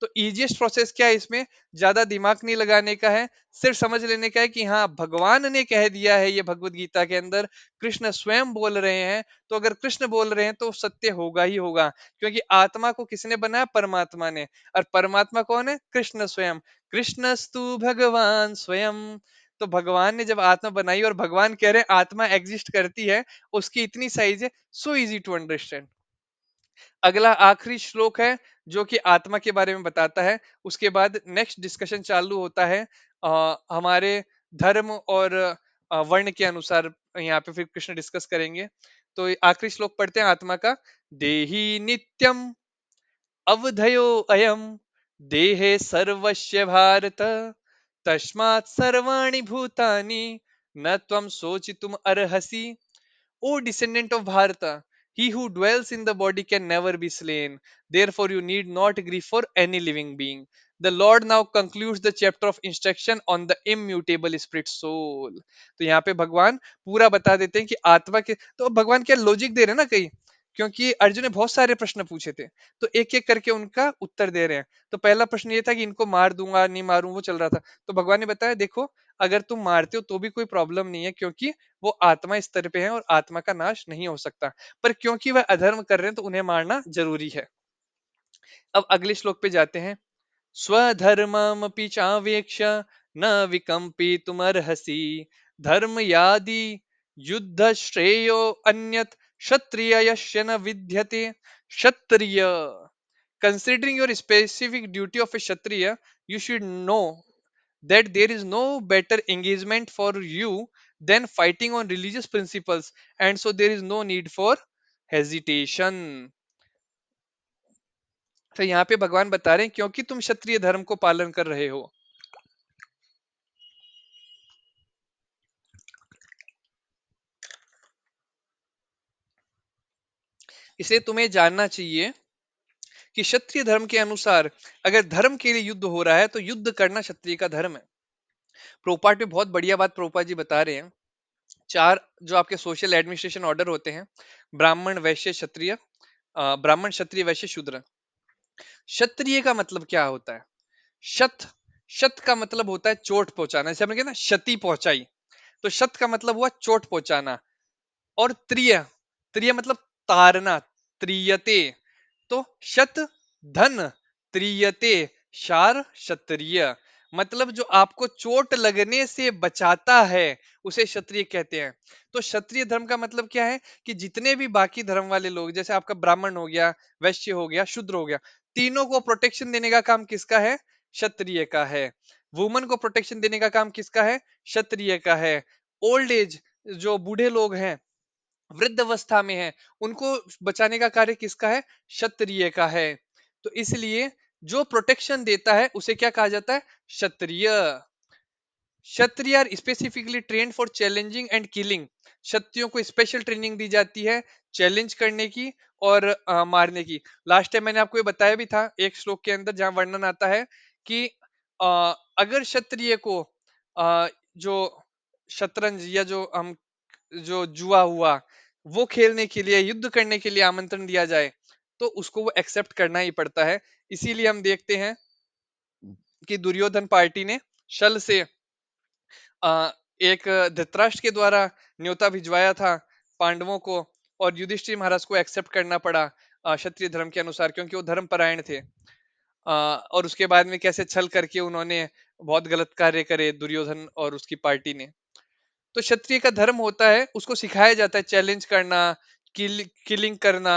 तो इजीएस्ट प्रोसेस क्या है इसमें? ज्यादा दिमाग नहीं लगाने का है, सिर्फ समझ लेने का है कि हाँ, भगवान ने कह दिया है ये भगवत गीता के अंदर, कृष्ण स्वयं बोल रहे हैं, तो अगर कृष्ण बोल रहे हैं तो सत्य होगा ही होगा। क्योंकि आत्मा को किसने बनाया? परमात्मा ने। और परमात्मा कौन है? कृष्ण स्वयं। कृष्णस्तु भगवान स्वयं। तो भगवान ने जब आत्मा बनाई और भगवान कह रहे हैं आत्मा एग्जिस्ट करती है, उसकी इतनी साइज है, सो इजी टू अंडरस्टैंड। अगला आखिरी श्लोक है जो कि आत्मा के बारे में बताता है। उसके बाद नेक्स्ट डिस्कशन चालू होता है हमारे धर्म और वर्ण के अनुसार। यहाँ पे फिर कृष्ण डिस्कस करेंगे। तो ये आखिरी श्लोक पढ़ते हैं आत्मा का। देही नित्यम अवधयो अयम, देहे सर्वस्य भारत, तस्मात् सर्वाणि भूतानि न त्वं शोचितुम अर्हसि। O descendant of Bharata, he who dwells in the body can never be slain. Therefore, you need not grieve for any living being. The Lord now concludes the chapter of instruction on the immutable spirit soul। तो यहाँ पे भगवान पूरा बता देते हैं कि आत्मा के, तो अब भगवान क्या लॉजिक दे रहे हैं ना कहीं, क्योंकि अर्जुन ने बहुत सारे प्रश्न पूछे थे, तो एक एक करके उनका उत्तर दे रहे हैं। तो पहला प्रश्न ये था कि इनको मार दूंगा नहीं मारूं, वो चल रहा था। तो भगवान ने बताया, देखो, अगर तुम मारते हो तो भी कोई प्रॉब्लम नहीं है, क्योंकि वो आत्मा स्तर पे है और आत्मा का नाश नहीं हो सकता। पर क्योंकि वह अधर्म कर रहे हैं तो उन्हें मारना जरूरी है। अब अगले श्लोक पे जाते हैं। स्वधर्ममपि चावेक्ष न विकम्पितुमर्हसि, धर्म यादि युद्ध श्रेयो अन्यत् क्षत्रिय यस्य न विद्यते। क्षत्रिय, considering your specific duty of a kshatriya, you should know that there is no better engagement for you than fighting on religious principles, and so there is no need for hesitation। तो यहाँ पे भगवान बता रहे हैं क्योंकि तुम क्षत्रिय धर्म को पालन कर रहे हो। इसे तुम्हें जानना चाहिए कि क्षत्रिय धर्म के अनुसार अगर धर्म के लिए युद्ध हो रहा है तो युद्ध करना क्षत्रिय का धर्म है। प्रोपाट में बहुत बढ़िया बात प्रोपा जी बता रहे हैं। चार जो आपके सोशल एडमिनिस्ट्रेशन ऑर्डर होते हैं, ब्राह्मण वैश्य क्षत्रिय, ब्राह्मण क्षत्रिय वैश्य शूद्र। क्षत्रिय का मतलब क्या होता है? शत, शत का मतलब होता है चोट पहुंचाना, जैसे हमने कहा ना क्षति पहुंचाई, तो शत का मतलब हुआ चोट पहुंचाना। और त्रिय, त्रिय मतलब तारना, त्रियते, तो शत धन, त्रियते शार क्षत्रिय, मतलब जो आपको चोट लगने से बचाता है उसे क्षत्रिय कहते हैं। तो क्षत्रिय धर्म का मतलब क्या है कि जितने भी बाकी धर्म वाले लोग, जैसे आपका ब्राह्मण हो गया, वैश्य हो गया, शूद्र हो गया, तीनों को प्रोटेक्शन देने का काम किसका है? क्षत्रिय का है। वुमन को प्रोटेक्शन देने का काम किसका है? क्षत्रिय का है। ओल्ड एज, जो बूढ़े लोग हैं, वृद्ध अवस्था में है, उनको बचाने का कार्य किसका है? क्षत्रिय का है। तो इसलिए जो प्रोटेक्शन देता है उसे क्या कहा जाता है? क्षत्रिय। Kshatriya are specifically train for challenging and killing. क्षत्रियों को स्पेशल ट्रेनिंग दी जाती है चैलेंज करने की और मारने की। लास्ट टाइम मैंने आपको ये बताया भी था एक श्लोक के अंदर, जहां वर्णन आता है कि अगर क्षत्रिय को जो शतरंज या जो हम जो जुआ हुआ वो खेलने के लिए, युद्ध करने के लिए आमंत्रण दिया जाए, तो उसको वो एक्सेप्ट करना ही पड़ता है। इसीलिए हम देखते हैं कि दुर्योधन पार्टी ने छल से एक धृतराष्ट्र के द्वारा न्योता भिजवाया था पांडवों को, और युधिष्ठिर महाराज को एक्सेप्ट करना पड़ा क्षत्रिय धर्म के अनुसार, क्योंकि वो धर्मपरायण थे। और उसके बाद में कैसे छल करके उन्होंने बहुत गलत कार्य करे दुर्योधन और उसकी पार्टी ने। तो क्षत्रिय का धर्म होता है, उसको सिखाया जाता है चैलेंज करना, किलिंग करना,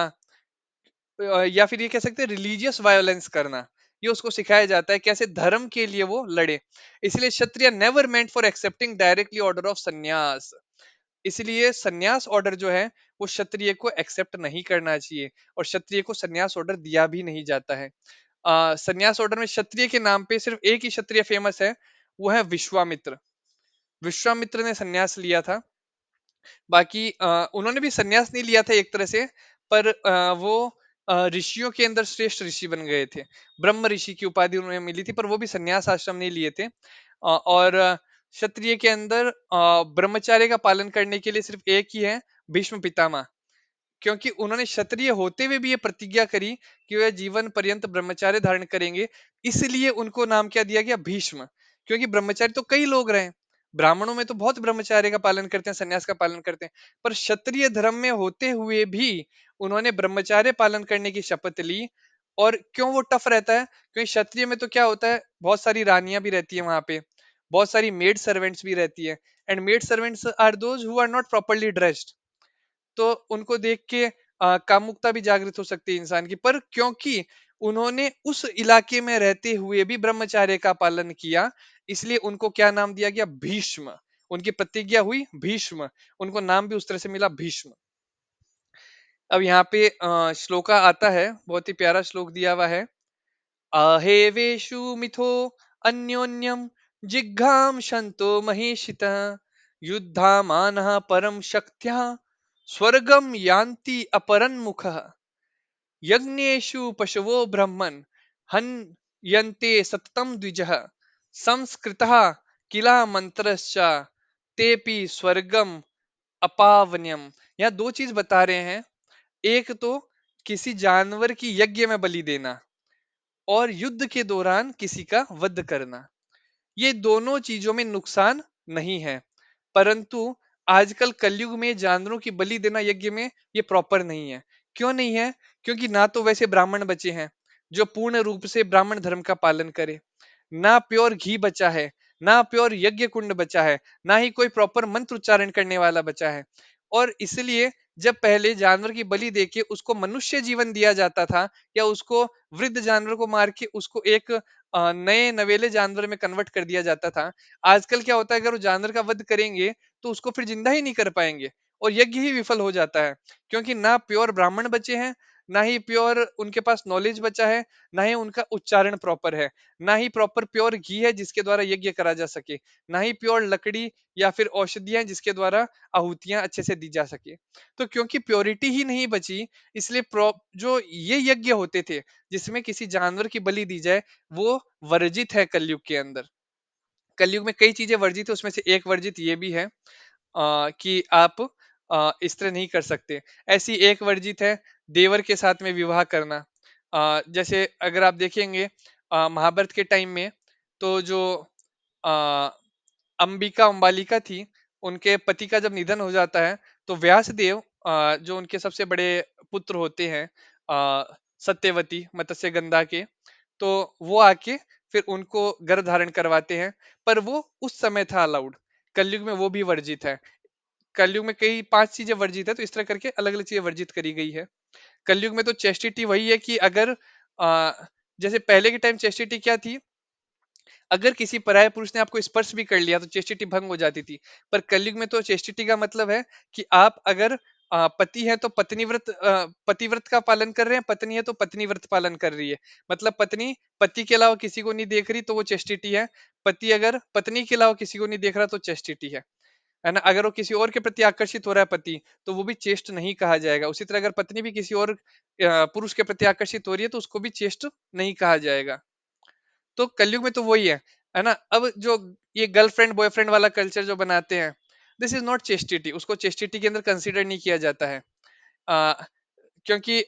या फिर ये कह सकते हैं रिलीजियस वायोलेंस करना। ये उसको सिखाया जाता है कैसे धर्म के लिए वो लड़े। इसलिए Kshatriya never meant for accepting directly order of sannyas. इसलिए संन्यास ऑर्डर जो है वो क्षत्रिय को एक्सेप्ट नहीं करना चाहिए, और क्षत्रिय को संन्यास ऑर्डर दिया भी नहीं जाता है। संन्यास ऑर्डर में क्षत्रिय के नाम पे सिर्फ एक ही क्षत्रिय फेमस है, वो है विश्वामित्र। विश्वामित्र ने संन्यास लिया था। बाकी उन्होंने भी संन्यास नहीं लिया था एक तरह से, पर वो ऋषियों के अंदर श्रेष्ठ ऋषि बन गए थे। ब्रह्म ऋषि की उपाधि उन्हें मिली थी, पर वो भी संन्यास आश्रम नहीं लिए थे। और क्षत्रिय के अंदर ब्रह्मचर्य का पालन करने के लिए सिर्फ एक ही है, भीष्म पितामह। क्योंकि उन्होंने क्षत्रिय होते हुए भी ये प्रतिज्ञा करी कि वे जीवन पर्यंत ब्रह्मचार्य धारण करेंगे, इसलिए उनको नाम क्या दिया गया? भीष्म। क्योंकि ब्रह्मचारी तो कई लोग रहे, ब्राह्मणों में तो बहुत ब्रह्मचार्य का पालन करते हैं, संन्यास का पालन करते हैं, पर क्षत्रिय धर्म में होते हुए भी उन्होंने ब्रह्मचार्य पालन करने की शपथ ली। और क्यों वो टफ रहता है? क्योंकि क्षत्रिय में तो क्या होता है, बहुत सारी रानियां भी रहती है वहां पे, बहुत सारी मेड सर्वेंट्स भी रहती है, and maid servants are those who are not properly dressed. तो उनको देख के कामुकता भी जागृत हो सकती है इंसान की। पर क्योंकि उन्होंने उस इलाके में रहते हुए भी ब्रह्मचार्य का पालन किया, इसलिए उनको क्या नाम दिया गया? भीष्म। उनकी प्रतिज्ञा हुई भीष्म, उनको नाम भी उस तरह से मिला भीष्म। अब यहाँ पे श्लोका आता है, बहुत ही प्यारा श्लोक दिया हुआ है। आहेवेषु मिथो अन्योन्यम जिघ्घाम शंतो महेशितः युद्धामानः परम शक्त्या स्वर्गम यान्ति अपरन मुखः यज्ञेषु पशवो ब्रह्मन् हन्यन्ते सततम द्विजः संस्कृतः किला मंत्रश्च तेपि स्वर्गम अपावन्यम। यहाँ दो चीज बता रहे हैं। एक तो किसी जानवर की यज्ञ में बलि देना, और युद्ध के दौरान किसी का वध करना, ये दोनों चीजों में नुकसान नहीं है। परंतु आजकल कलयुग में जानवरों की बलि देना यज्ञ में, ये प्रॉपर नहीं है। क्यों नहीं है? क्योंकि ना तो वैसे ब्राह्मण बचे हैं जो पूर्ण रूप से ब्राह्मण धर्म का पालन करे, ना प्योर घी बचा है, ना प्योर यज्ञ कुंड बचा है, ना ही कोई प्रॉपर मंत्र उच्चारण करने वाला बचा है। और इसलिए जब पहले जानवर की बलि देके उसको मनुष्य जीवन दिया जाता था, या उसको वृद्ध जानवर को मार के उसको एक नए नवेले जानवर में कन्वर्ट कर दिया जाता था। आजकल क्या होता है, अगर वो जानवर का वध करेंगे तो उसको फिर जिंदा ही नहीं कर पाएंगे, और यज्ञ ही विफल हो जाता है। क्योंकि ना प्योर ब्राह्मण बचे हैं, ना ही प्योर उनके पास नॉलेज बचा है, ना ही उनका उच्चारण प्रॉपर है, ना ही प्रॉपर प्योर घी है जिसके द्वारा यज्ञ करा जा सके, ना ही प्योर लकड़ी या फिर औषधियां जिसके द्वारा आहुतियां अच्छे से दी जा सके। तो क्योंकि प्योरिटी ही नहीं बची, इसलिए जो ये यज्ञ होते थे जिसमें किसी जानवर की बलि दी जाए, वो वर्जित है कलयुग के अंदर। कलयुग में कई चीजें वर्जित है, उसमें से एक वर्जित ये भी है कि आप स्त्री नहीं कर सकते। ऐसी एक वर्जित है देवर के साथ में विवाह करना। जैसे अगर आप देखेंगे महाभारत के टाइम में, तो जो अ, अंबिका अंबालिका थी, उनके पति का जब निधन हो जाता है, तो व्यासदेव जो उनके सबसे बड़े पुत्र होते हैं सत्यवती मत्स्य गंधा के, तो वो आके फिर उनको गर्भ धारण करवाते हैं। पर वो उस समय था अलाउड, कलयुग में वो भी वर्जित है। कलयुग में कई 5 चीजें वर्जित है, तो इस तरह करके अलग अलग चीजें वर्जित करी गई है। कलयुग में तो चेस्टिटी वही है कि अगर आ, जैसे पहले के टाइम चेस्टिटी क्या थी, अगर किसी पराये पुरुष ने आपको स्पर्श भी कर लिया तो चेस्टिटी भंग हो जाती थी। पर कलयुग में तो चेस्टिटी का मतलब है कि आप अगर पति है तो पतिव्रत का पालन कर रहे हैं, पत्नी है तो पत्नी व्रत पालन कर रही है। मतलब पत्नी पति के अलावा किसी को नहीं देख रही तो वो चेस्टिटी है। पति अगर पत्नी के अलावा किसी को नहीं देख रहा तो चेस्टिटी है ना। अगर वो किसी और के प्रति आकर्षित हो रहा है पति, तो वो भी चेष्ट नहीं कहा जाएगा। उसी तरह अगर पत्नी भी किसी और पुरुष के प्रति आकर्षित हो रही है तो उसको भी चेष्ट नहीं कहा जाएगा। तो कलयुग में तो वही है ना। अब जो ये गर्लफ्रेंड बॉयफ्रेंड वाला कल्चर जो बनाते हैं, दिस इज नॉट चेस्टिटी, उसको चेस्टिटी के अंदर कंसीडर नहीं किया जाता है। आ, क्योंकि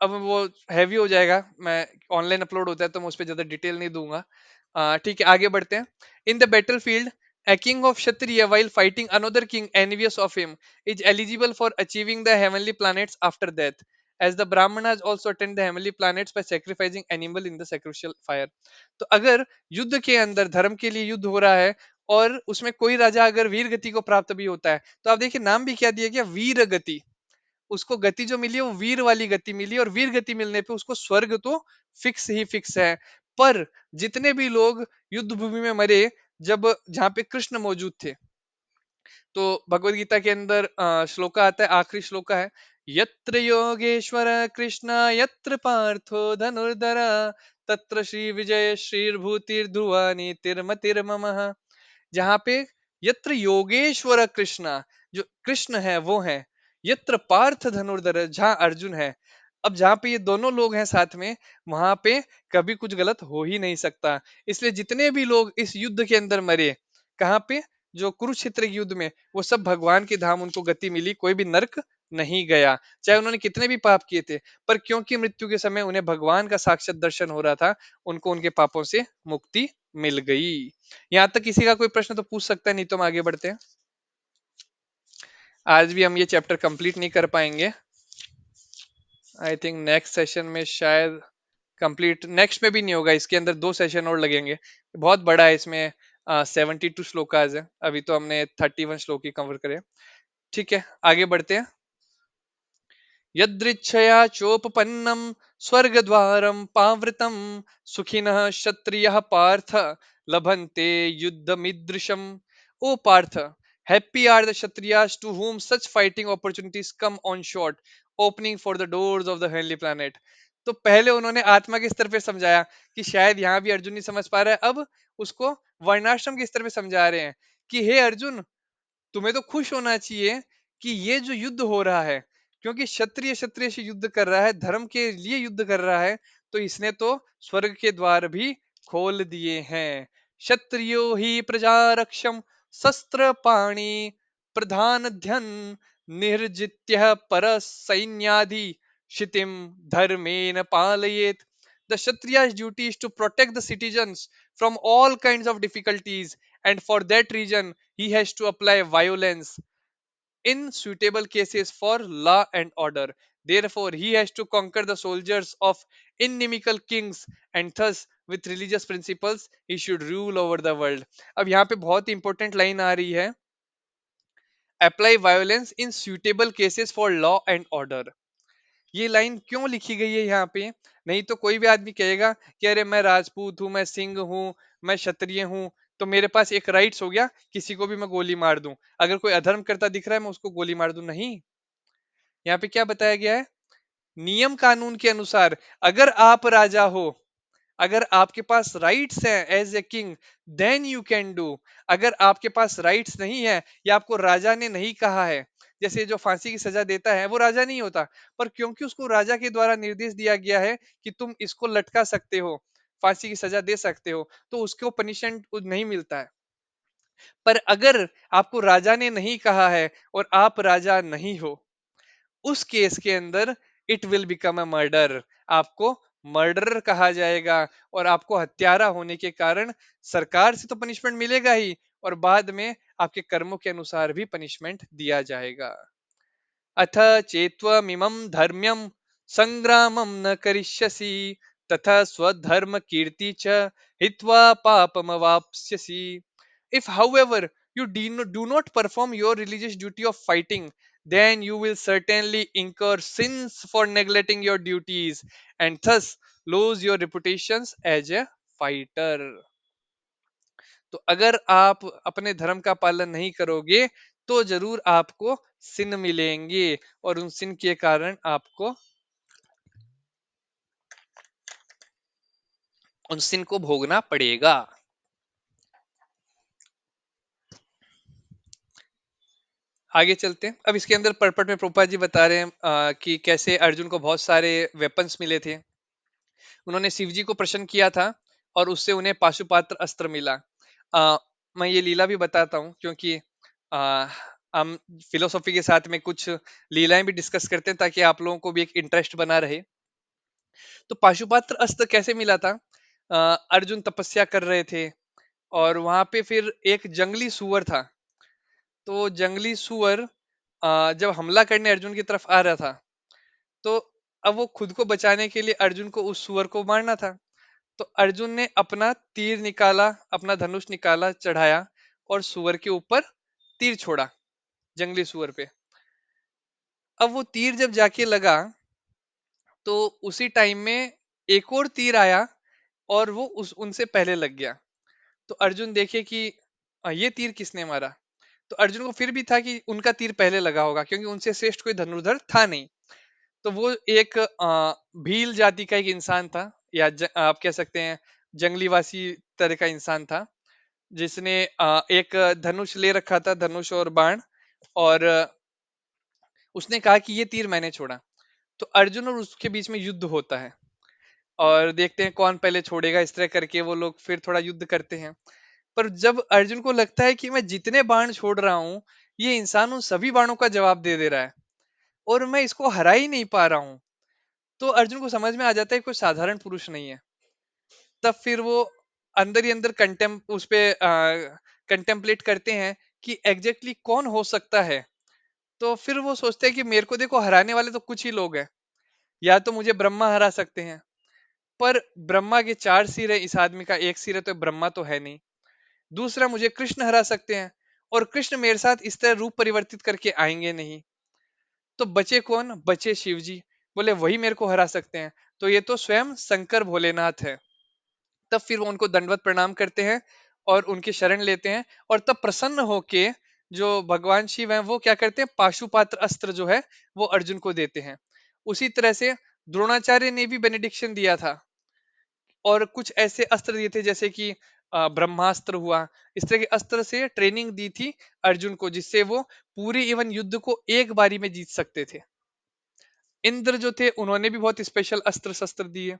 अब वो हैवी हो जाएगा, मैं ऑनलाइन अपलोड होता है तो मैं उस पर ज्यादा डिटेल नहीं दूंगा। ठीक है, आगे बढ़ते हैं। In the battle field, a king of Kshatriya while fighting another king envious of him is eligible for achieving the heavenly planets after death, as the Brahmanas also attend the heavenly planets by sacrificing animal in the sacrificial fire। तो अगर युद्ध के अंदर धर्म के लिए युद्ध हो रहा है और उसमें कोई राजा अगर वीर गति को प्राप्त भी होता है, तो आप देखिए नाम भी क्या दिया गया, वीर गति। उसको गति जो मिली है वो वीर वाली गति मिली, और वीर गति मिलने पे उसको स्वर्ग तो फिक्स ही फिक्स है। पर जितने भी लोग युद्ध भूमि में मरे, जब जहाँ पे कृष्ण मौजूद थे, तो भगवत गीता के अंदर श्लोका आता है, आखिरी श्लोका है, यत्र योगेश्वर कृष्ण यत्र पार्थो धनुर्धर तत्र श्री विजय श्रीर्भूतिर्ध्रुवा नीतिर्मतिर्ममः। जहाँ पे यत्र योगेश्वर कृष्ण, जो कृष्ण है वो है, यत्र पार्थ धनुर्धर, जहाँ अर्जुन है। अब जहाँ पे ये दोनों लोग हैं साथ में, वहां पे कभी कुछ गलत हो ही नहीं सकता। इसलिए जितने भी लोग इस युद्ध के अंदर मरे, कहाँ पे, जो कुरुक्षेत्र के युद्ध में, वो सब भगवान की धाम उनको गति मिली, कोई भी नर्क नहीं गया, चाहे उन्होंने कितने भी पाप किए थे। पर क्योंकि मृत्यु के समय उन्हें भगवान का साक्षात दर्शन हो रहा था, उनको उनके पापों से मुक्ति मिल गई। यहाँ तक किसी का कोई प्रश्न तो पूछ सकता है, नहीं तो हम आगे बढ़ते हैं। आज भी हम ये चैप्टर कंप्लीट नहीं कर पाएंगे। आई थिंक नेक्स्ट सेशन में शायद कंप्लीट, नेक्स्ट में भी नहीं होगा, इसके अंदर 2 सेशन और लगेंगे। बहुत बड़ा है, इसमें 72 श्लोकाज है, अभी तो हमने 31 श्लोक ही कवर करे। ठीक है, आगे बढ़ते हैं। यदृच्छया चोपपन्नं स्वर्गद्वारं पावृतं सुखिनः क्षत्रियः पार्थ लभन्ते युद्धमीदृशम्। ओ Partha, happy are the kshatriyas to whom such fighting opportunities come on short, opening for the doors of the heavenly planet। तो पहले उन्होंने आत्मा के स्तर पे समझाया कि शायद यहाँ भी अर्जुन नहीं समझ पा रहा है, अब उसको वर्णाश्रम के स्तर पे समझा रहे हैं कि हे अर्जुन, तुम्हें तो खुश होना चाहिए कि ये जो युद्ध हो रहा है, क्योंकि क्षत्रिय क्षत्रिय से युद्ध कर रहा है, धर्म के लिए युद्ध कर रहा है, तो इसने तो स्वर्ग के द्वार भी खोल दिए हैं। क्षत्रियो ही प्रजा रक्षम शस्त्र पाणी प्रधान ध्यन निर्जित्य पर सैन्यादि क्षितिम धर्मेन पालयेत। The Kshatriya's duty is to protect the citizens from all kinds of difficulties, and for that reason he has to apply violence in suitable cases for law and order। Therefore, he has to conquer the soldiers of inimical kings, and thus, with religious principles, he should rule over the world। अब यहाँ पे बहुत ही इंपॉर्टेंट लाइन आ रही है, apply violence in suitable cases for law and order। ये लाइन क्यों लिखी गई है यहाँ पे? नहीं तो कोई भी आदमी कहेगा कि अरे मैं राजपूत हूँ, मैं सिंह हूँ, मैं क्षत्रिय हूँ, तो मेरे पास एक राइट्स हो गया, किसी को भी मैं गोली मार दूं, अगर कोई अधर्म करता दिख रहा है मैं उसको गोली मार दूं। नहीं, यहाँ पे क्या बताया गया है, नियम कानून के अनुसार अगर आप राजा हो, अगर आपके पास राइट्स हैं as a king, then you can do. अगर आपके पास राइट्स नहीं है या आपको राजा ने नहीं कहा है, जैसे जो फांसी की सजा देता है वो राजा नहीं होता, पर क्योंकि उसको राजा के द्वारा निर्देश दिया गया है कि तुम इसको लटका सकते हो, फांसी की सजा दे सकते हो, तो उसको पनिशमेंट नहीं मिलता है। पर अगर आपको राजा ने नहीं कहा है और आप राजा नहीं हो, उस केस के अंदर it will become a murder. आपको मर्डरर कहा जाएगा, और आपको हत्यारा होने के कारण सरकार से तो पनिशमेंट मिलेगा ही, और बाद में आपके कर्मों के अनुसार भी पनिशमेंट दिया जाएगा। अथ चेत्त्वमिमं धर्म्यं संग्रामं न करिष्यसि तथा स्वधर्म कीर्ति च हित्वा पापमवाप्स्यसि। If, however, you do not perform your religious duty of fighting, then you will certainly incur sins for neglecting your duties and thus lose your reputations as a fighter. तो अगर आप अपने धर्म का पालन नहीं करोगे तो जरूर आपको सिन मिलेंगे, और उन सिन के कारण आपको उन सिन को भोगना पड़ेगा। आगे चलते हैं। अब इसके अंदर पर्पट में प्रोपा जी बता रहे हैं कि कैसे अर्जुन को बहुत सारे वेपन्स मिले थे। उन्होंने शिव जी को प्रसन्न किया था और उससे उन्हें पाशुपात्र अस्त्र मिला। मैं ये लीला भी बताता हूँ, क्योंकि आ, हम फिलोसॉफी के साथ में कुछ लीलाएं भी डिस्कस करते हैं ताकि आप लोगों को भी एक इंटरेस्ट बना रहे। तो पाशुपात्र अस्त्र कैसे मिला था? अर्जुन तपस्या कर रहे थे और वहां पे फिर एक जंगली सुअर था। तो जंगली सुअर जब हमला करने अर्जुन की तरफ आ रहा था, तो अब वो खुद को बचाने के लिए अर्जुन को उस सुअर को मारना था। तो अर्जुन ने अपना तीर निकाला, अपना धनुष निकाला, चढ़ाया और सुअर के ऊपर तीर छोड़ा, जंगली सुअर पे। अब वो तीर जब जाके लगा, तो उसी टाइम में एक और तीर आया और वो उस उनसे पहले लग गया। तो अर्जुन देखे कि ये तीर किसने मारा। तो अर्जुन को फिर भी था कि उनका तीर पहले लगा होगा, क्योंकि उनसे श्रेष्ठ कोई धनुर्धर था नहीं। तो वो एक भील जाति का एक इंसान था, या आप कह सकते हैं जंगलीवासी तरह का इंसान था, जिसने एक धनुष ले रखा था, धनुष और बाण। और उसने कहा कि ये तीर मैंने छोड़ा। तो अर्जुन और उसके बीच में युद्ध होता है, और देखते हैं कौन पहले छोड़ेगा। इस तरह करके वो लोग फिर थोड़ा युद्ध करते हैं। पर जब अर्जुन को लगता है कि मैं जितने बाण छोड़ रहा हूँ, ये इंसान उन सभी बाणों का जवाब दे दे रहा है और मैं इसको हरा ही नहीं पा रहा हूँ, तो अर्जुन को समझ में आ जाता है कोई साधारण पुरुष नहीं है। तब फिर वो अंदर ही अंदर उस पे कंटेम्पलेट करते हैं कि एग्जैक्टली कौन हो सकता है। तो फिर वो सोचते हैं कि मेरे को देखो हराने वाले तो कुछ ही लोग हैं, या तो मुझे ब्रह्मा हरा सकते हैं, पर ब्रह्मा के चार सिर है, इस आदमी का एक सिर है, तो ब्रह्मा तो है नहीं। दूसरा, मुझे कृष्ण हरा सकते हैं, और कृष्ण मेरे साथ इस तरह रूप परिवर्तित करके आएंगे नहीं। तो बचे कौन? बचे शिव जी। बोले वही मेरे को हरा सकते हैं, तो ये तो स्वयं शंकर भोलेनाथ है। तब फिर वो उनको दंडवत प्रणाम करते हैं और उनकी शरण लेते हैं, और तब प्रसन्न होके जो भगवान शिव हैं वो क्या करते हैं, पाशुपात्र अस्त्र जो है वो अर्जुन को देते हैं। उसी तरह से द्रोणाचार्य ने भी बेनेडिक्शन दिया था, और कुछ ऐसे अस्त्र दिए थे जैसे कि ब्रह्मास्त्र हुआ। इस तरह के अस्त्र से ट्रेनिंग दी थी अर्जुन को, जिससे वो पूरी इवन युद्ध को एक बारी में जीत सकते थे। इंद्र जो थे उन्होंने भी बहुत स्पेशल अस्त्र शस्त्र दिए।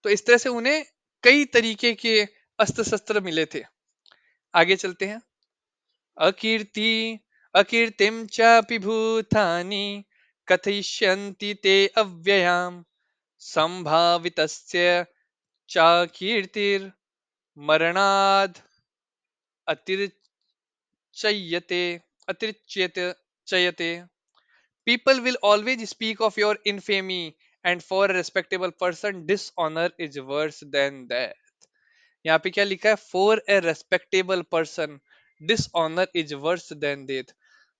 तो इस तरह से उन्हें कई तरीके के अस्त्र शस्त्र मिले थे। आगे चलते हैं। अकीर्ति अकीर्तिम चापि भूतानि कथयिष्यन्ति ते अव्ययाम संभावितस्य चा कीर्तिर मरणाद अतिर्चयते अतिर्च्यते चयते। People will always speak of your infamy, and for a respectable person dishonor is worse than that. यहाँ पे क्या लिखा है? For a respectable person dishonor is worse than death.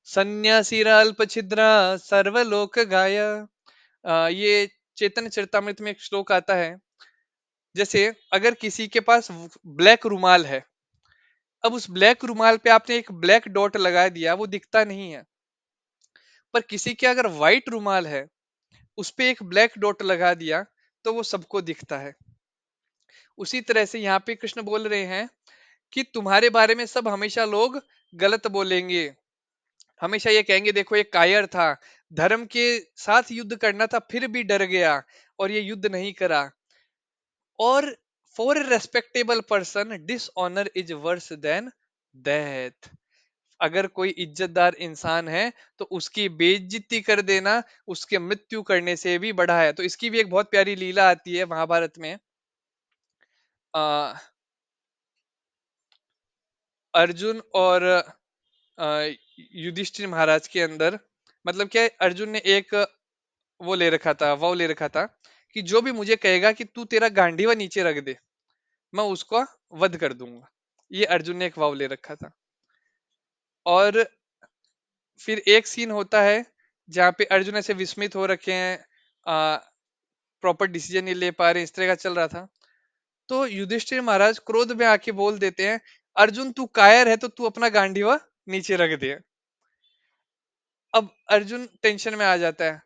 सन्यासीरा अल्पछिद्रा सर्वलोक गाय। ये चेतन चरितमृत में एक श्लोक आता है। जैसे अगर किसी के पास ब्लैक रुमाल है, अब उस ब्लैक रुमाल पे आपने एक ब्लैक डॉट लगा दिया, वो दिखता नहीं है। पर किसी के अगर व्हाइट रुमाल है, उस पे एक ब्लैक डॉट लगा दिया तो वो सबको दिखता है। उसी तरह से यहाँ पे कृष्ण बोल रहे हैं कि तुम्हारे बारे में सब हमेशा लोग गलत बोलेंगे, हमेशा ये कहेंगे देखो ये कायर था, धर्म के साथ युद्ध करना था फिर भी डर गया और ये युद्ध नहीं करा। और for a respectable person dishonour is worse than death. अगर कोई इज्जतदार इंसान है तो उसकी बेइज्जती कर देना उसके मृत्यु करने से भी बड़ा है। तो इसकी भी एक बहुत प्यारी लीला आती है महाभारत में। आ, अर्जुन और युधिष्ठिर महाराज के अंदर, मतलब क्या है, अर्जुन ने एक वो ले रखा था, वाव ले रखा था कि जो भी मुझे कहेगा कि तू तेरा गांडीवा नीचे रख दे, मैं उसको वध कर दूंगा। ये अर्जुन ने एक वाव ले रखा था। और फिर एक सीन होता है जहाँ पे अर्जुन ऐसे विस्मित हो रखे हैं, प्रॉपर डिसीजन नहीं ले पा रहे, इस तरह का चल रहा था। तो युधिष्ठिर महाराज क्रोध में आके बोल देते हैं, अर्जुन तू कायर है तो तू अपना गांडीवा नीचे रख दे। अब अर्जुन टेंशन में आ जाता है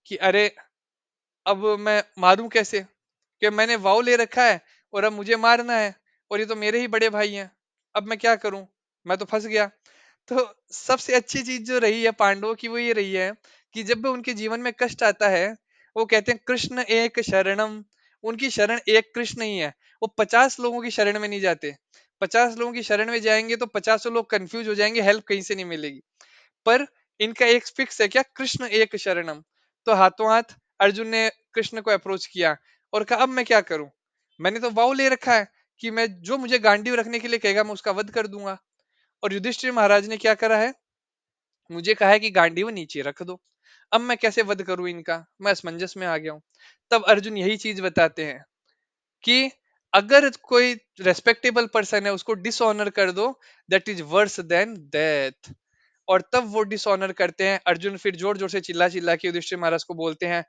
कि अरे अब मैं मारूं कैसे, कि मैंने वाव ले रखा है और अब मुझे मारना है और ये तो मेरे ही बड़े भाई हैं, अब मैं क्या करूं, मैं तो फंस गया। तो सबसे अच्छी चीज जो रही है पांडवों की वो ये रही है कि जब भी उनके जीवन में कष्ट आता है वो कहते हैं कृष्ण एक शरणम। उनकी शरण एक कृष्ण ही है। वो 50 लोगों की शरण में नहीं जाते। 50 लोगों की शरण में जाएंगे तो 50 लोग कंफ्यूज हो जाएंगे, हेल्प कहीं से नहीं मिलेगी। पर इनका एक फिक्स है क्या, कृष्ण एक शरणम। तो हाथों हाथ अर्जुन ने कृष्ण को अप्रोच किया और कहा अब मैं क्या करूं, मैंने तो वाव ले रखा है कि मैं जो मुझे गांडीव रखने के लिए कहेगा मैं उसका वध कर दूंगा। और युधिष्ठिर महाराज ने क्या करा है, मुझे कहा है कि गांडीव नीचे रख दो। अब मैं कैसे वध करूं इनका, मैं असमंजस में आ गया हूं। तब अर्जुन यही चीज बताते हैं कि अगर कोई रेस्पेक्टेबल पर्सन है उसको डिसऑनर कर दो, that is worse than death. और तब वो डिसऑनर करते हैं। अर्जुन फिर जोर जोर से चिल्ला चिल्ला के युधिष्ठिर महाराज को बोलते हैं,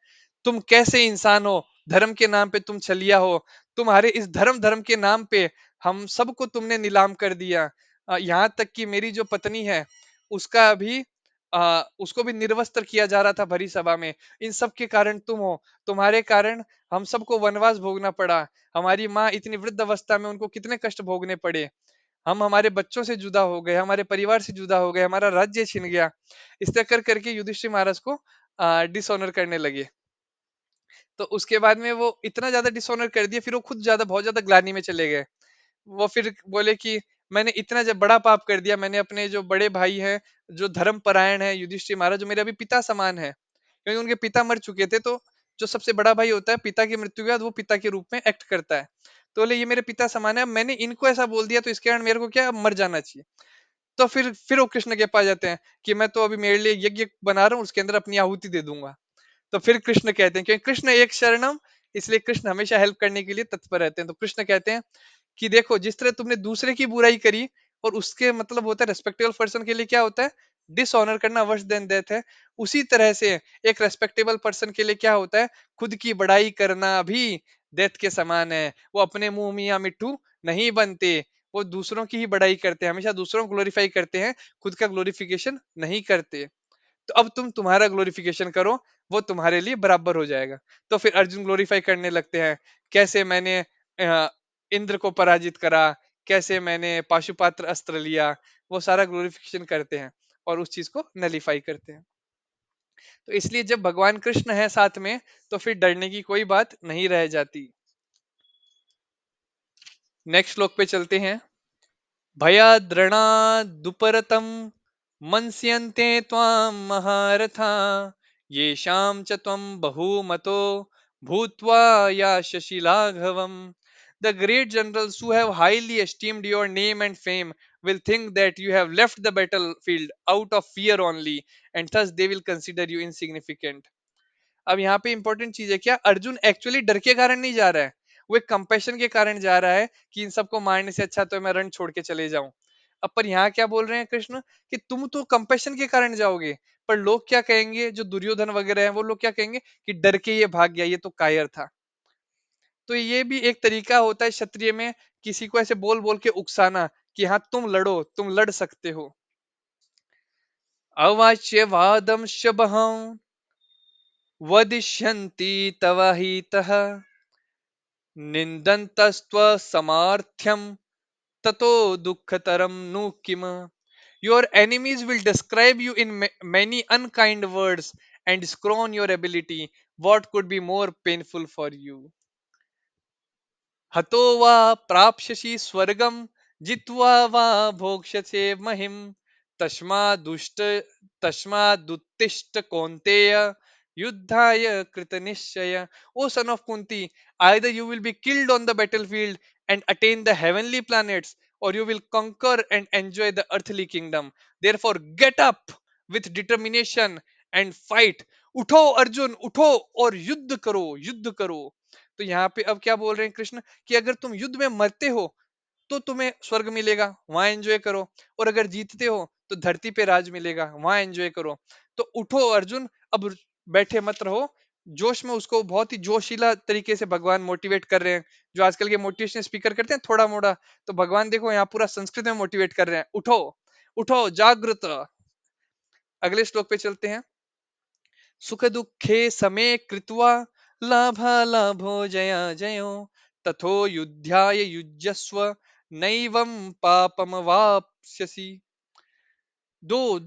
तुम कैसे इंसान हो, धर्म के नाम पे तुम छलिया हो, तुम्हारे इस धर्म धर्म के नाम पे हम सबको तुमने नीलाम कर दिया। यहाँ तक कि मेरी जो पत्नी है उसका भी उसको भी निर्वस्त्र किया जा रहा था भरी सभा में। इन सब के कारण तुम हो, तुम्हारे कारण हम सबको वनवास भोगना पड़ा। हमारी माँ इतनी वृद्ध अवस्था में उनको कितने कष्ट भोगने पड़े। हम हमारे बच्चों से जुदा हो गए, हमारे परिवार से जुदा हो गए, हमारा राज्य छिन गया। इस तरह कर करके युधिष्ठिर महाराज को डिसऑनर करने लगे। तो उसके बाद में वो इतना ज्यादा डिसऑनर कर दिया, फिर वो खुद ज्यादा बहुत ज्यादा ग्लानि में चले गए। वो फिर बोले कि मैंने इतना जब बड़ा पाप कर दिया, मैंने अपने जो बड़े भाई हैं, जो धर्म परायण है, युधिष्ठिर महाराज जो मेरे अभी पिता समान है, क्योंकि उनके पिता मर चुके थे, तो जो सबसे बड़ा भाई होता है पिता की मृत्यु के बाद वो पिता के रूप में एक्ट करता है। तो बोले ये मेरे पिता समान है, अब मैंने इनको ऐसा बोल दिया तो इसके कारण मेरे को क्या, अब मर जाना चाहिए। तो फिर वो कृष्ण के पास जाते हैं कि मैं तो अभी मेरे लिए यज्ञ बना रहा हूँ, उसके अंदर अपनी आहुति दे दूंगा। तो फिर कृष्ण कहते हैं, क्योंकि कृष्ण एक शरणम, इसलिए कृष्ण हमेशा हेल्प करने के लिए तत्पर रहते हैं। तो कृष्ण कहते हैं कि देखो जिस तरह तुमने दूसरे की बुराई करी, और उसके मतलब होता है रेस्पेक्टेबल पर्सन के लिए क्या होता है, डिसऑनर करना, वर्स देन डेथ है। उसी तरह से एक रेस्पेक्टेबल पर्सन के लिए क्या होता है, खुद की बड़ाई करना भी डेथ के समान है। वो अपने मुंह मियां मिट्टू नहीं बनते, वो दूसरों की ही बड़ाई करते हैं, हमेशा दूसरों को ग्लोरीफाई करते हैं, खुद का ग्लोरिफिकेशन नहीं करते। तो अब तुम तुम्हारा ग्लोरिफिकेशन करो, वो तुम्हारे लिए बराबर हो जाएगा। तो फिर अर्जुन ग्लोरीफाई करने लगते हैं, कैसे मैंने इंद्र को पराजित करा, कैसे मैंने पाशुपात्र अस्त्र लिया, वो सारा ग्लोरिफिकेशन करते हैं और उस चीज को नलीफाई करते हैं। तो इसलिए जब भगवान कृष्ण है साथ में तो फिर डरने की कोई बात नहीं रह जाती। नेक्स्ट श्लोक पे चलते हैं। भयाद्रणादुपरतं मंस्यन्ते त्वां महारथा, येषां च त्वं बहुमतो भूत्वा यास्यसि लाघवम्। The great generals who have highly esteemed your name and fame will think that you have left the battlefield out of fear only, and thus they will consider you insignificant. अब यहाँ पे इंपॉर्टेंट चीज है क्या, अर्जुन एक्चुअली डर के कारण नहीं जा रहा है, वो एक कंपेशन के कारण जा रहा है कि इन सबको मारने से अच्छा तो मैं रण छोड़ के चले जाऊं। अब पर यहाँ क्या बोल रहे हैं कृष्ण कि तुम तो कंपेशन के कारण जाओगे, पर लोग क्या कहेंगे, जो दुर्योधन वगैरह हैं वो लोग क्या कहेंगे कि डर के ये भाग गया, ये तो कायर था। तो ये भी एक तरीका होता है क्षत्रिय में, किसी को ऐसे बोल बोल के उकसाना कि हाँ तुम लड़ो, तुम लड़ सकते हो। अवाच्य वादम शबहम। वदिष्यन्ति तव हितः निन्दन्तस्त्व समार्थ्यं ततो दुःखतरं नु किम. Your enemies will describe you in many unkind words and scorn your ability. What could be more painful for you? हतो वा प्राप्स्यसि स्वर्गं जित्वा वा भोक्ष्यसे महिम तस्मादुष्ट तस्मादुत्तिष्ठ कौन्तेय युद्धाय कृतनिश्चय. O son of Kunti, either you will be killed on the battlefield and attain the heavenly planets, or you will conquer and enjoy the earthly kingdom. Therefore get up with determination and fight. उठो अर्जुन उठो और युद्ध करो, युद्ध करो. तो यहाँ पे अब क्या बोल रहे हैं कृष्ण कि अगर तुम युद्ध में मरते हो तो तुम्हें स्वर्ग मिलेगा, वहां एंजॉय करो. और अगर जीतते हो तो धरती पे राज मिलेगा, वहां एंजॉय करो. तो उठो अर्जुन, अब बैठे मत रहो. जोश में उसको बहुत ही जोशीला तरीके से भगवान मोटिवेट कर रहे हैं. जो आजकल के मोटिवेशन स्पीकर करते हैं थोड़ा मोड़ा, तो भगवान देखो यहाँ पूरा संस्कृत में मोटिवेट कर रहे हैं. उठो, उठो जागृत. अगले श्लोक पे चलते हैं. सुख दुखे समे कृत्वा लाभालाभो जया जयो तथो युद्धाय युज्यस्व नैवं पापमवाप्स्यसि. Do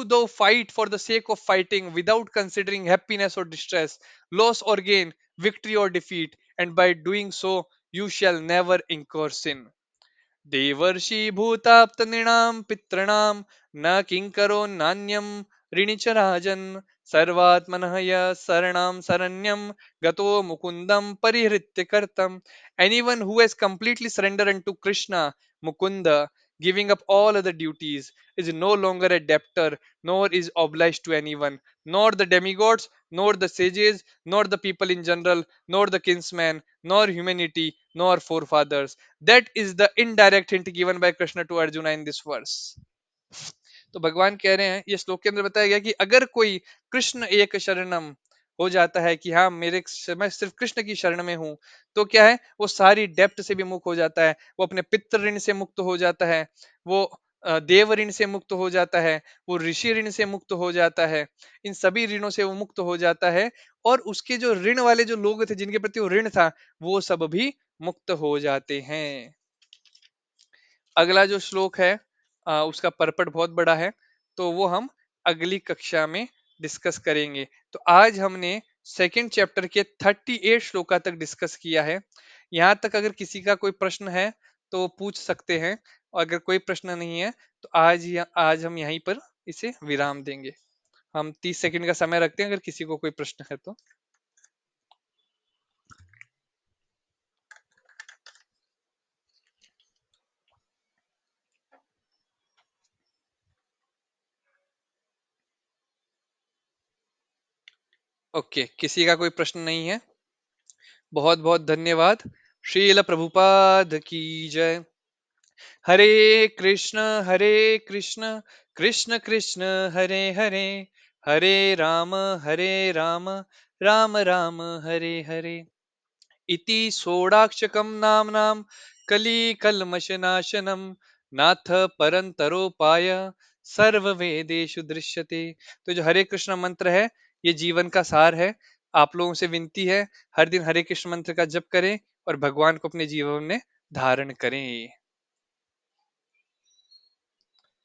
thou fight for the sake of fighting without considering happiness or distress, loss or gain, victory or defeat, and by doing so you shall never incur sin. देवर्षि भूताप्त नृणाम पितॄणाम न किंकरो नान्यम ऋणी च राजन सर्वात्मनः य शरणं शरण्यं गतो Mukundan परिहृत्य कर्तम. Anyone who has completely surrendered unto Krishna, Mukunda, giving up all other duties, is no longer a debtor, nor is obliged to anyone, nor the demigods, nor the sages, nor the people in general, nor the kinsman, nor humanity, nor forefathers. That is the indirect hint given by Krishna to Arjuna in this verse. तो भगवान कह रहे हैं, ये श्लोक के अंदर बताया गया कि अगर कोई कृष्ण एक शरणम हो जाता है कि हाँ मैं सिर्फ कृष्ण की शरण में हूं, तो क्या है, वो सारी डेप्ट से भी मुक्त हो जाता है, वो अपने पितृ ऋण से मुक्त हो जाता है, वो देव ऋण से मुक्त हो जाता है, वो ऋषि ऋण से मुक्त हो जाता है. इन सभी ऋणों से वो मुक्त हो जाता है. और उसके जो ऋण वाले जो लोग थे जिनके प्रति वो ऋण था, वो सब भी मुक्त हो जाते हैं. अगला जो श्लोक है उसका परपट बहुत बड़ा है, तो वो हम अगली कक्षा में डिस्कस करेंगे. तो आज हमने सेकंड चैप्टर के 38 श्लोका तक डिस्कस किया है. यहाँ तक अगर किसी का कोई प्रश्न है तो वो पूछ सकते हैं, और अगर कोई प्रश्न नहीं है तो आज हम यहीं पर इसे विराम देंगे. हम 30 सेकंड का समय रखते हैं अगर किसी को कोई प्रश्न है तो. ओके, किसी का कोई प्रश्न नहीं है. बहुत बहुत धन्यवाद. श्रील प्रभुपाद की जय. हरे कृष्ण कृष्ण कृष्ण हरे हरे, हरे राम हरे राम राम राम हरे हरे. इति सोडाक्षकं नाम्नां कलिकल्मषनाशनं नाथ परन्तरोपाय सर्ववेदेषु दृश्यते. तो जो हरे कृष्ण मंत्र है, ये जीवन का सार है. आप लोगों से विनती है, हर दिन हरे कृष्ण मंत्र का जप करें और भगवान को अपने जीवन में धारण करें.